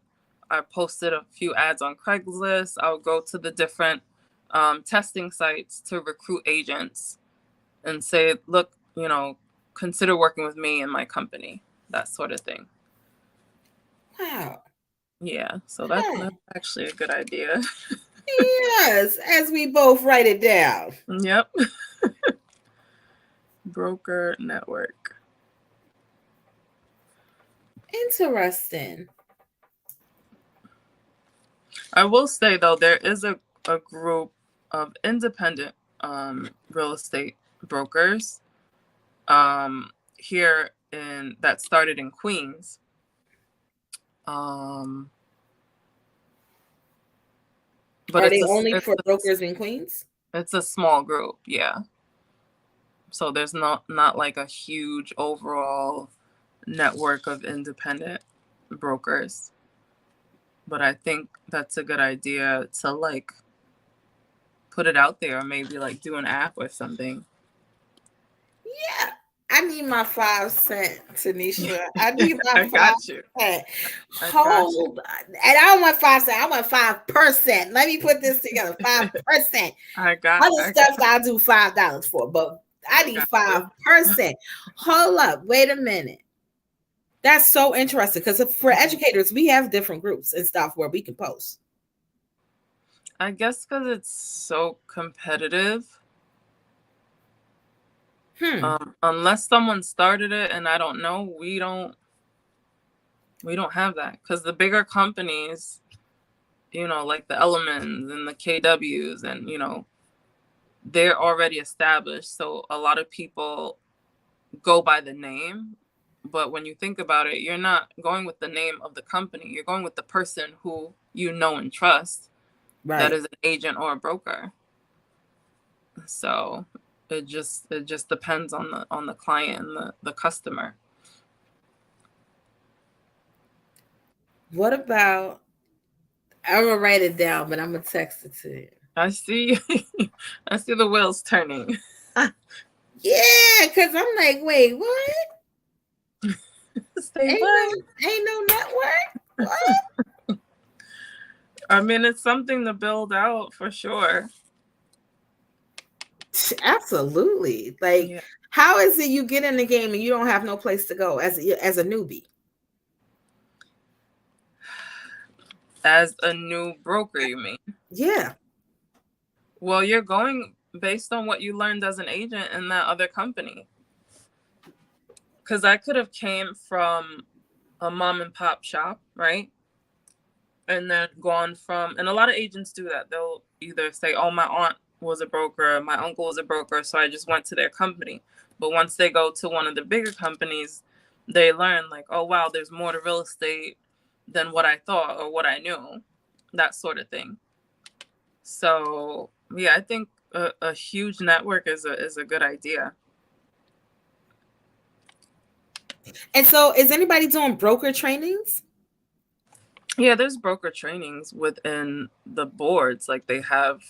C: I posted a few ads on Craigslist. I'll go to the different testing sites to recruit agents and say, look, consider working with me and my company, that sort of thing.
B: Wow.
C: Yeah, so that's actually a good idea.
B: Yes, as we both write it down.
C: Yep. Broker network.
B: Interesting.
C: I will say, though, there is a group of independent real estate brokers here that started in Queens.
B: But are they only for brokers in Queens?
C: It's a small group, yeah. So there's not like a huge overall network of independent brokers. But I think that's a good idea to like put it out there, or maybe like do an app or something.
B: Yeah. I need my 5 cents, Tenisha. I need my
C: I
B: 5
C: got you.
B: cents. Hold on. And I don't want 5 cents. I want 5%. Let me put this together. 5%.
C: I got
B: other stuff I'll do $5 for, but I need 5%. Hold up. Wait a minute. That's so interesting because for educators, we have different groups and stuff where we can post.
C: I guess because it's so competitive. Unless someone started it and I don't know, we don't have that, because the bigger companies, like the Elements and the KWs, and they're already established, so a lot of people go by the name. But when you think about it, you're not going with the name of the company, you're going with the person who you know and trust, right, that is an agent or a broker. So it just depends on the client and the customer.
B: What about, I'm gonna write it down, but I'm gonna text it to you.
C: I see the wheels turning.
B: Yeah, because I'm like, wait, what? Ain't no network? What?
C: I mean, it's something to build out for sure.
B: Absolutely. Like, how is it you get in the game and you don't have no place to go as a newbie?
C: As a new broker, you mean?
B: Yeah.
C: Well, you're going based on what you learned as an agent in that other company. Because I could have came from a mom and pop shop, right? And then gone from, and a lot of agents do that. They'll either say, oh, my aunt was a broker, my uncle was a broker, so I just went to their company. But once they go to one of the bigger companies, they learn like, oh, wow, there's more to real estate than what I thought or what I knew, that sort of thing. So yeah, I think a huge network is a good idea.
B: And so is anybody doing broker trainings?
C: Yeah, there's broker trainings within the boards. Like we have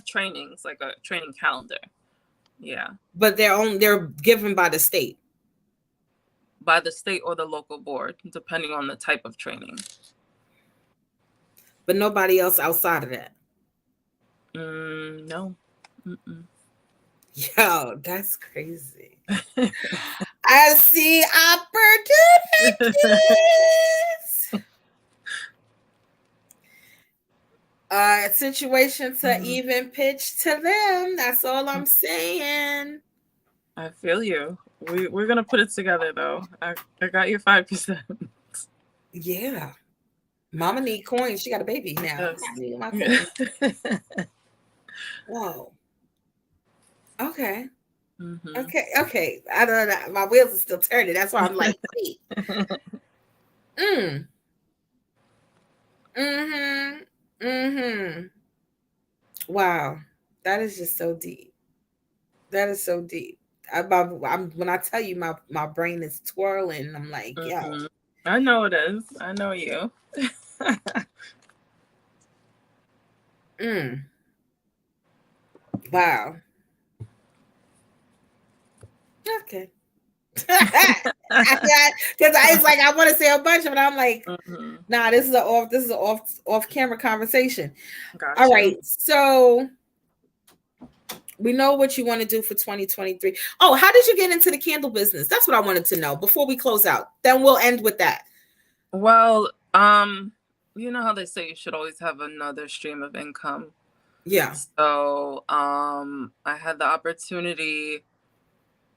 C: trainings, like a training calendar. Yeah.
B: But they're given by the state.
C: By the state or the local board, depending on the type of training.
B: But nobody else outside of that?
C: No. Mm-mm.
B: Yo, that's crazy. I see opportunities. situation to even pitch to them. That's all I'm saying.
C: I feel you. We're gonna put it together though. I got your 5%.
B: Yeah. Mama need coins. She got a baby now.
C: Yes.
B: I need my coins. Whoa. Okay.
C: Mm-hmm.
B: Okay. I don't know. My wheels are still turning. That's why I'm like, wait. Wow. That is just so deep. That is so deep. When I tell you my brain is twirling, I'm like, yo.
C: I know it is. I know you.
B: Wow. Okay. Because it's like I want to say a bunch, but I'm like, nah, this is an off camera conversation.
C: Gotcha.
B: All right, so we know what you want to do for 2023. Oh, how did you get into the candle business? That's what I wanted to know before we close out. Then we'll end with that.
C: Well, you know how they say you should always have another stream of income.
B: Yeah.
C: So, I had the opportunity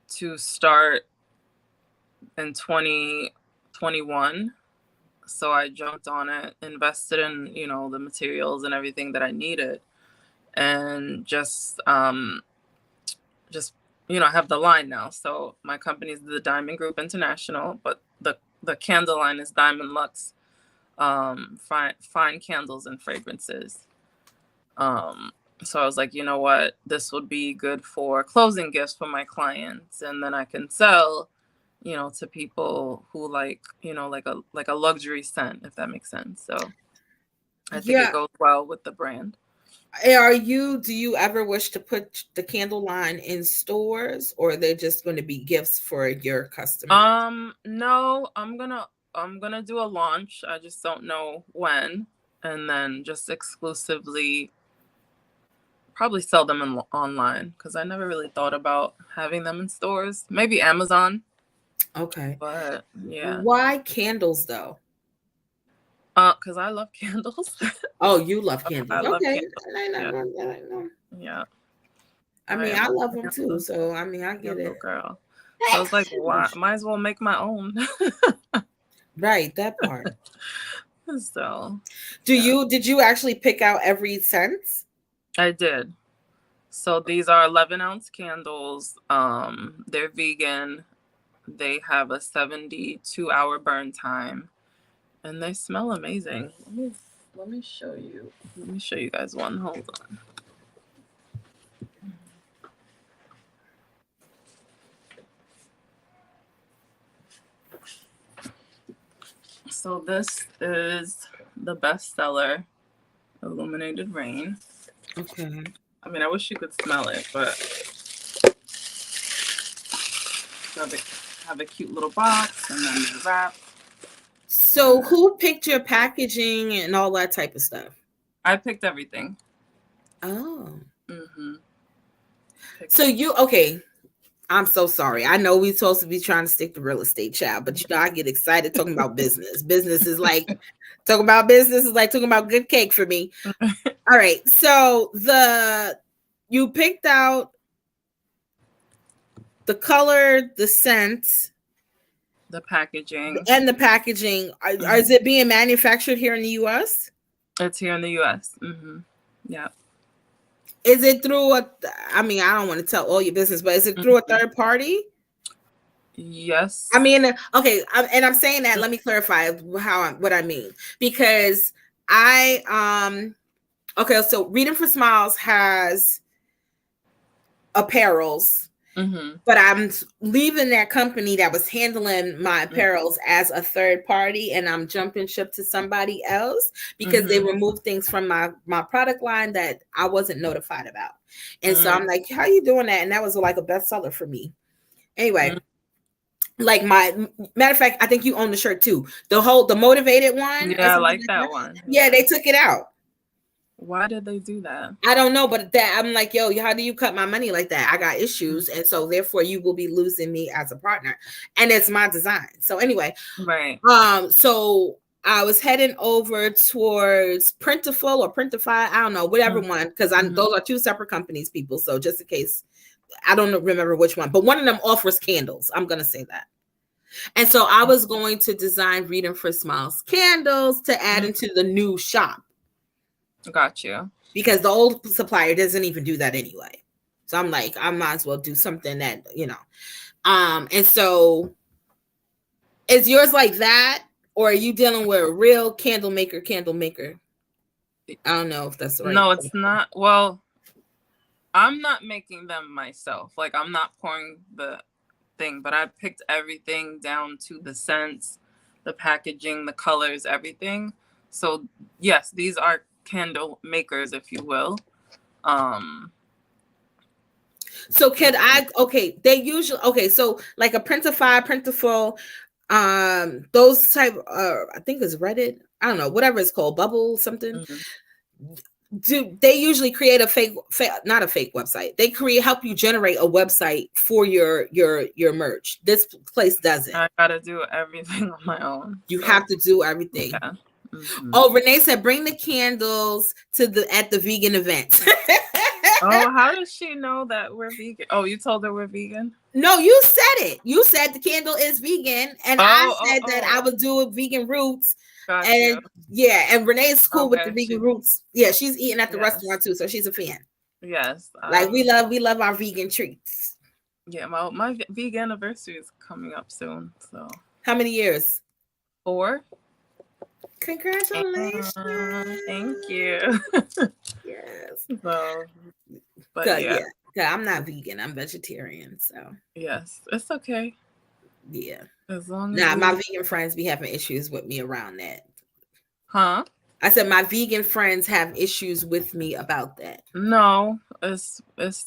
C: to start in 2021. So I jumped on it, invested in, the materials and everything that I needed, and just have the line now. So my company is the Diamond Group International, but the candle line is Diamond Luxe, fine candles and fragrances. So I was like, you know what, this would be good for closing gifts for my clients, and then I can sell, to people who like a luxury scent, if that makes sense. So I think it goes well with the brand.
B: Do you ever wish to put the candle line in stores, or are they just going to be gifts for your customers?
C: No, I'm gonna do a launch. I just don't know when, and then just exclusively probably sell them online, because I never really thought about having them in stores. Maybe Amazon.
B: Okay.
C: But yeah.
B: Why candles though?
C: Because I love candles.
B: Oh, you love candles.
C: I love
B: okay.
C: candles.
B: Yeah. I mean, I love them too. So I mean, I get it.
C: Girl. So I was like, why? Might as well make my own.
B: Right, that part.
C: So,
B: did you actually pick out every scent?
C: I did. So these are 11-ounce candles. They're vegan. They have a 72-hour burn time, and they smell amazing. Let me show you. Let me show you guys one. Hold on. So this is the bestseller, Illuminated Rain.
B: Okay.
C: I mean, I wish you could smell it, but have a cute little box, and then the wrap.
B: So who picked your packaging and all that type of stuff?
C: I picked everything.
B: Oh. So okay. I'm so sorry. I know we're supposed to be trying to stick to real estate, child, but I get excited talking about business. Business is like talking about good cake for me. All right. So you picked out the color, the scent,
C: the packaging,
B: and the packaging. Is it being manufactured here in the U.S.?
C: It's here in the U.S. Yeah.
B: Is it through I don't want to tell all your business, but is it through a third party?
C: Yes.
B: I mean, okay. And I'm saying that, let me clarify what I mean, because okay. So Reading for Smiles has apparels, but I'm leaving that company that was handling my apparels as a third party, and I'm jumping ship to somebody else because they removed things from my product line that I wasn't notified about. And so I'm like, how are you doing that? And that was like a bestseller for me. Anyway, like matter of fact, I think you own the shirt too. The motivated one.
C: Yeah, I like that one.
B: Yeah, they took it out.
C: Why did they do that?
B: I don't know, but I'm like, yo, how do you cut my money like that? I got issues, and so therefore you will be losing me as a partner, and it's my design. So anyway,
C: right.
B: So I was heading over towards Printiful or Printify. I don't know, whatever one, because those are two separate companies, people. So just in case, I don't remember which one, but one of them offers candles. I'm going to say that. And so I was going to design Reading for Smiles candles to add into the new shop.
C: Got you.
B: Because the old supplier doesn't even do that anyway. So I'm like, I might as well do something that, you know. And so is yours like that? Or are you dealing with a real candle maker? I don't know if that's right.
C: No, it's not. Well, I'm not making them myself. Like, I'm not pouring the thing, but I picked everything down to the scents, the packaging, the colors, everything. So yes, these are candle makers, if you will.
B: So they usually, so like a Printiful, those type, I think it's Reddit, I don't know, whatever it's called, Bubble something. Do they usually create a fake, not a fake website? They help you generate a website for your merch. This place doesn't.
C: I gotta do everything on my own.
B: You have to do everything. Yeah. Oh, Renee said, bring the candles at the vegan event.
C: Oh, how does she know that we're vegan? Oh, you told her we're vegan?
B: No, you said it. You said the candle is vegan, and I said that I would do a vegan roots.
C: Got
B: and
C: you.
B: Yeah, and Renee's cool with the vegan roots. Yeah, she's eating at the restaurant too, so she's a fan.
C: Yes,
B: like we love our vegan treats.
C: Yeah, my vegan anniversary is coming up soon. So
B: how many years?
C: 4.
B: Congratulations!
C: Thank you.
B: Yes.
C: So, but
B: yeah, I'm not vegan. I'm vegetarian. So
C: yes, it's okay.
B: Yeah.
C: As long as
B: my vegan friends be having issues with me around that.
C: Huh?
B: I said my vegan friends have issues with me about that.
C: No, it's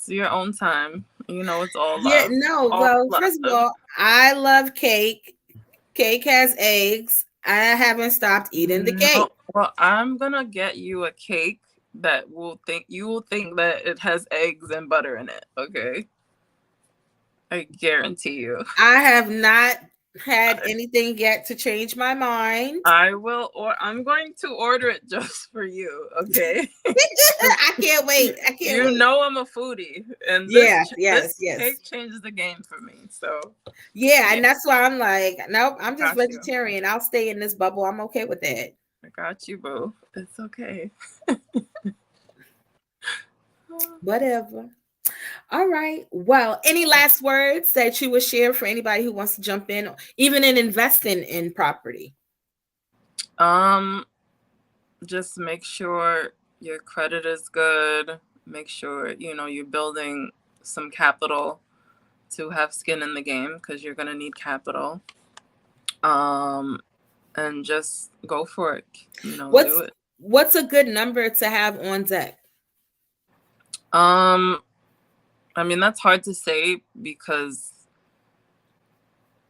C: your own time. You know, it's all love.
B: Yeah, no. Well, first of all, I love cake. Cake has eggs. I haven't stopped eating the cake.
C: Well, I'm gonna get you a cake that you will think that it has eggs and butter in it. Okay, I guarantee you.
B: I have not had anything yet to change my mind.
C: I will, or I'm going to order it just for you. Okay.
B: I can't wait.
C: You know I'm a foodie, and
B: this
C: cake changes the game for me. So
B: yeah, and that's why I'm like, nope, I'm just vegetarian. I'll stay in this bubble. I'm okay with that.
C: I got you, boo. It's okay.
B: Whatever. All right. Well, any last words that you would share for anybody who wants to jump in, even in investing in property?
C: Just make sure your credit is good. Make sure, you're building some capital to have skin in the game, because you're going to need capital. And just go for it. Do it.
B: What's a good number to have on deck?
C: I mean, that's hard to say because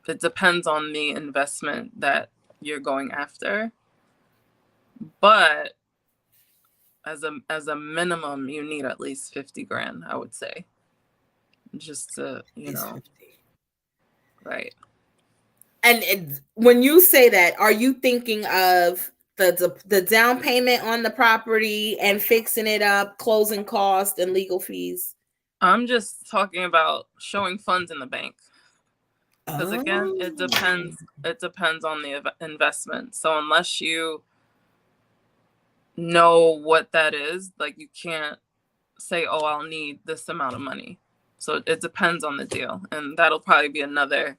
C: it depends on the investment that you're going after. But as a minimum, you need at least 50 grand, I would say. Just to, right.
B: And when you say that, are you thinking of the down payment on the property and fixing it up, closing costs and legal fees?
C: I'm just talking about showing funds in the bank. Because again, it depends on the investment. So unless you know what that is, like, you can't say, oh, I'll need this amount of money. So it depends on the deal. And that'll probably be another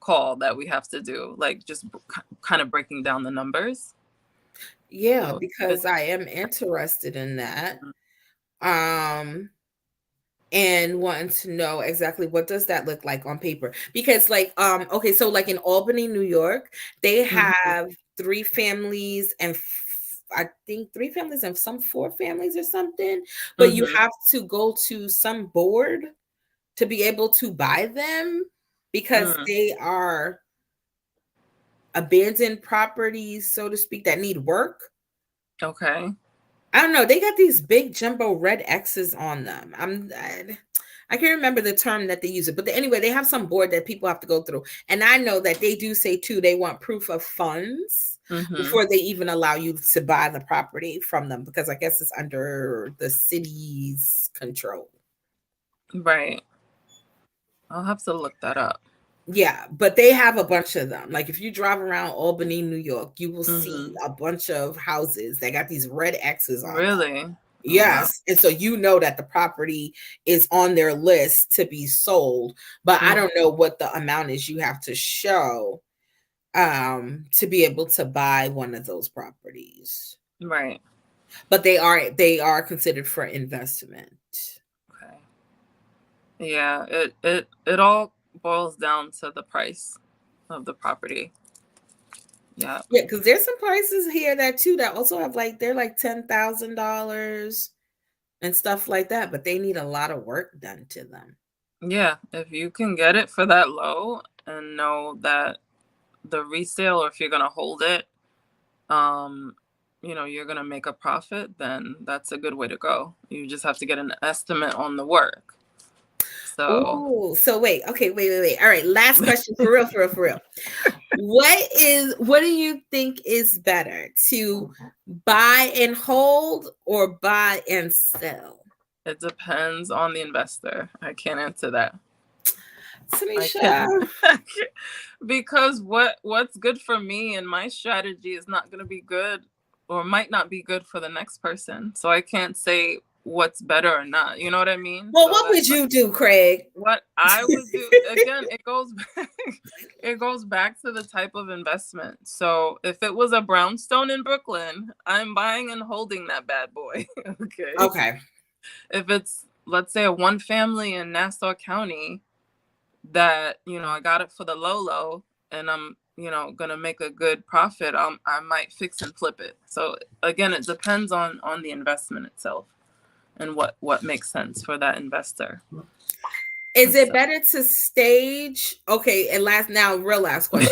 C: call that we have to do, like just kind of breaking down the numbers.
B: Yeah, so because I am interested in that. And wanting to know exactly what does that look like on paper, because okay, so like in Albany, New York, they have 3 families and I think 3 families and some 4 families or something, but you have to go to some board to be able to buy them because they are abandoned properties, so to speak, that need work.
C: Okay.
B: I don't know. They got these big jumbo red X's on them. I can't remember the term that they use it, but anyway, they have some board that people have to go through. And I know that they do say too, they want proof of funds before they even allow you to buy the property from them, because I guess it's under the city's control.
C: Right. I'll have to look that up.
B: Yeah, but they have a bunch of them. Like if you drive around Albany, New York, you will see a bunch of houses that got these red X's on them.
C: Really?
B: Yes. Oh, wow. And so you know that the property is on their list to be sold, but I don't know what the amount is you have to show to be able to buy one of those properties.
C: Right.
B: But they are considered for investment.
C: Okay. Yeah, it all boils down to the price of the property. Yeah,
B: because there's some prices here that also have they're like $10,000 and stuff like that, but they need a lot of work done to them.
C: Yeah, if you can get it for that low and know that the resale, or if you're gonna hold it, you're gonna make a profit, then that's a good way to go. You just have to get an estimate on the work.
B: So wait. Okay, wait. All right, last question for real. What do you think is better, to buy and hold or buy and sell?
C: It depends on the investor. I can't answer that.
B: Tenisha.
C: Because what's good for me and my strategy is not going to be good, or might not be good for the next person. So I can't say what's better or not. You know what I mean?
B: Well, what would you do, Craig?
C: What I would do, again, it goes back to the type of investment. So if it was a brownstone in Brooklyn, I'm buying and holding that bad boy. Okay. If it's, let's say, a one family in Nassau County that, I got it for the low, and I'm, gonna make a good profit, I might fix and flip it. So again, it depends on the investment itself and what makes sense for that investor.
B: Is it better to stage? Okay, and real last question.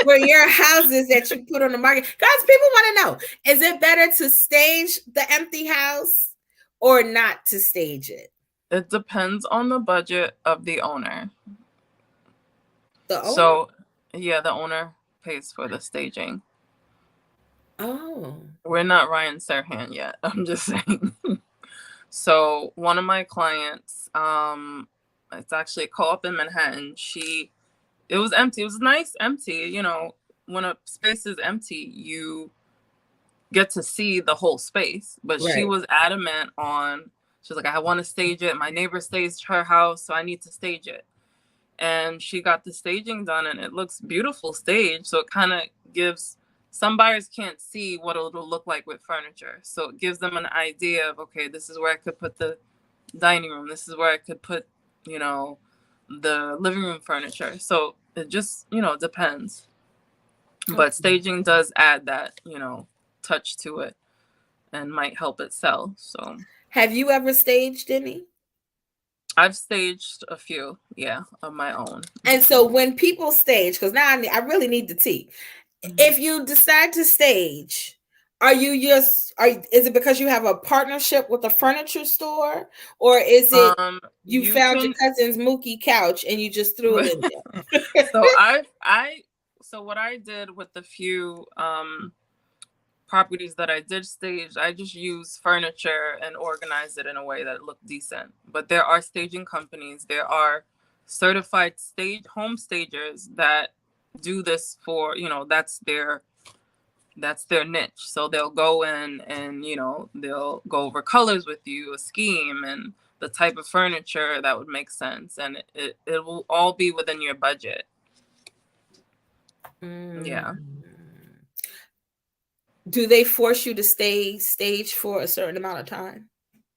B: For your houses that you put on the market, guys, people want to know: is it better to stage the empty house or not to stage it?
C: It depends on the budget of the owner.
B: The owner?
C: So, yeah, the owner pays for the staging.
B: Oh,
C: we're not Ryan Serhant yet. I'm just saying. So one of my clients, it's actually a co-op in Manhattan. It was empty. It was nice empty. When a space is empty, you get to see the whole space. But She was adamant she was like, I want to stage it. My neighbor staged her house, so I need to stage it. And she got the staging done, and it looks beautiful staged. So it kind of gives, some buyers can't see what it'll look like with furniture. So it gives them an idea of, okay, this is where I could put the dining room. This is where I could put, the living room furniture. So it just, depends. Okay. But staging does add that, touch to it and might help it sell. So
B: have you ever staged any?
C: I've staged a few, of my own.
B: And so when people stage, because now I really need the tea. If you decide to stage, is it because you have a partnership with a furniture store, or is it you found your cousin's Mookie couch and you just threw it in there?
C: So what I did with the few properties that I did stage, I just used furniture and organized it in a way that it looked decent. But there are staging companies, there are certified home stagers that do this for, that's their niche. So they'll go in and, they'll go over colors with you, a scheme, and the type of furniture that would make sense. And it will all be within your budget. Yeah.
B: Do they force you to stay staged for a certain amount of time?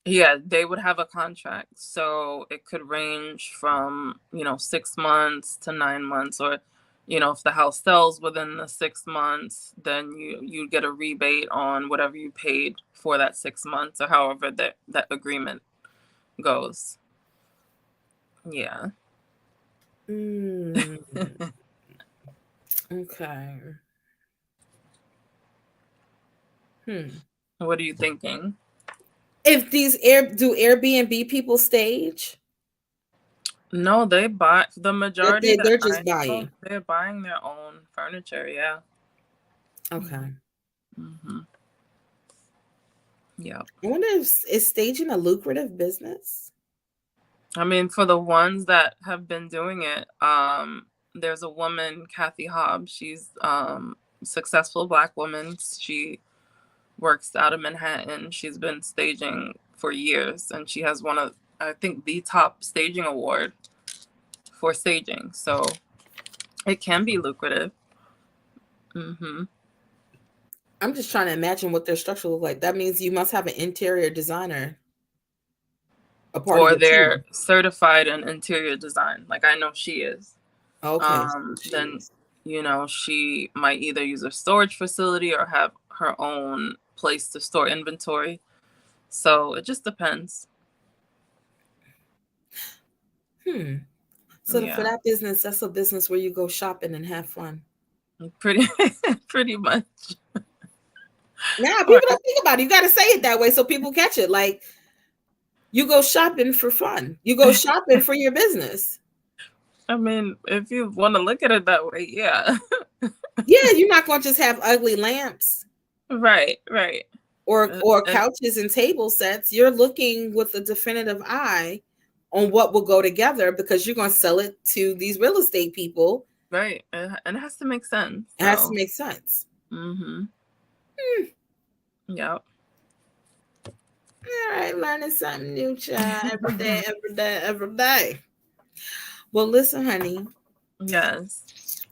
C: Yeah, they would have a contract. So it could range from, 6 months to 9 months, or, if the house sells within the 6 months, then you get a rebate on whatever you paid for that 6 months, or however that agreement goes. Yeah.
B: Okay.
C: What are you thinking?
B: If do Airbnb people stage?
C: No, they buy the majority.
B: They're just buying.
C: They're buying their own furniture. Yeah.
B: Okay.
C: Mm-hmm. Yeah.
B: I wonder is staging a lucrative business?
C: I mean, for the ones that have been doing it, there's a woman, Kathy Hobbs. She's successful Black woman. She works out of Manhattan. She's been staging for years, and she has one of, I think, the top staging award for staging. So it can be lucrative. Mm-hmm.
B: I'm just trying to imagine what their structure looks like. That means you must have an interior designer.
C: Or they're certified in interior design. Like I know she is.
B: Okay.
C: Then, you know, she might either use a storage facility or have her own place to store inventory. So it just depends.
B: So for that business, that's a business where you go shopping and have fun.
C: Pretty much.
B: Now people don't think about it. You got to say it that way so people catch it. Like you go shopping for fun. You go shopping for your business.
C: I mean, if you want to look at it that way, yeah.
B: Yeah, you're not going to just have ugly lamps.
C: Right.
B: Or couches and table sets. You're looking with a definitive eye on what will go together because you're going to sell it to these real estate people.
C: Right. And it has to make sense.
B: It has to make sense.
C: Mm-hmm. Yep.
B: All right, learning something new, child. Every day. Well, listen, honey.
C: Yes.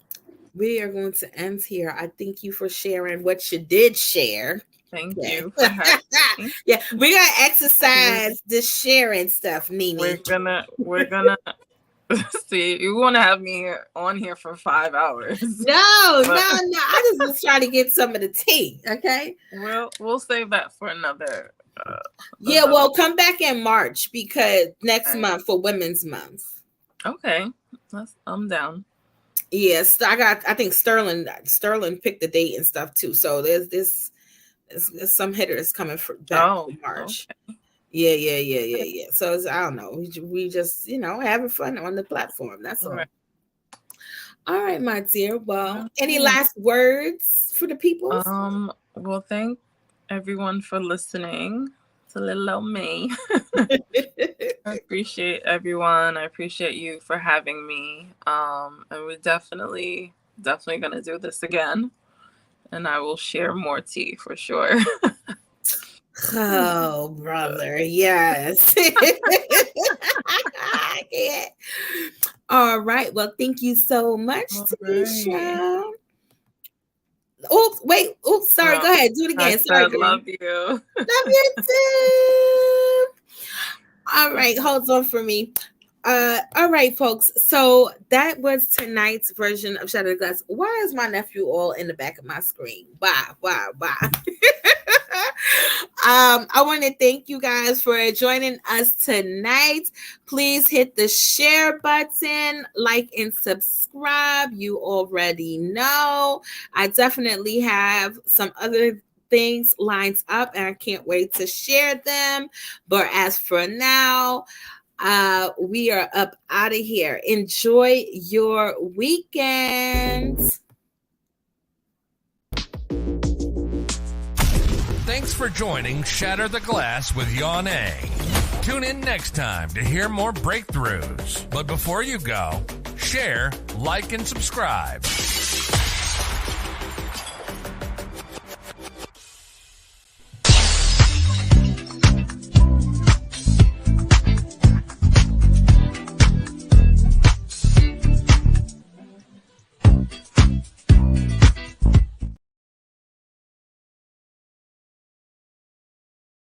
B: We are going to end here. I thank you for sharing what you did share.
C: Thank you for having me.
B: Yeah, we're gonna exercise this sharing stuff, Nene.
C: We're gonna see. You want to have me on here for 5 hours?
B: No. I just was trying to get some of the tea. Okay.
C: We'll save that for another.
B: Well, come back in March because next month for Women's Month.
C: Okay, I'm down.
B: Yes, I think Sterling picked the date and stuff too. So there's some hitters coming back for March. Okay. Yeah. So I don't know. We just having fun on the platform. That's all. Right. All right, my dear. Well, any last words for the people?
C: Well, thank everyone for listening to little old me. I appreciate everyone. I appreciate you for having me. And we're definitely gonna do this again. And I will share more tea for sure.
B: Oh, brother, yes. I can't. All right. Well, thank you so much, Tenisha. Oops, wait. Oops, sorry. Go ahead. Do it again. Sorry.
C: Love you.
B: Love you too. All right. Hold on for me. All right, folks. So that was tonight's version of Shatter the Glass. Why is my nephew all in the back of my screen? Why? I want to thank you guys for joining us tonight. Please hit the share button, like and subscribe. You already know. I definitely have some other things lined up and I can't wait to share them. But as for now, we are up out of here. Enjoy your weekend.
A: Thanks for joining Shatter the Glass with Yone. Tune in next time to hear more breakthroughs. But before you go, share, like, and subscribe.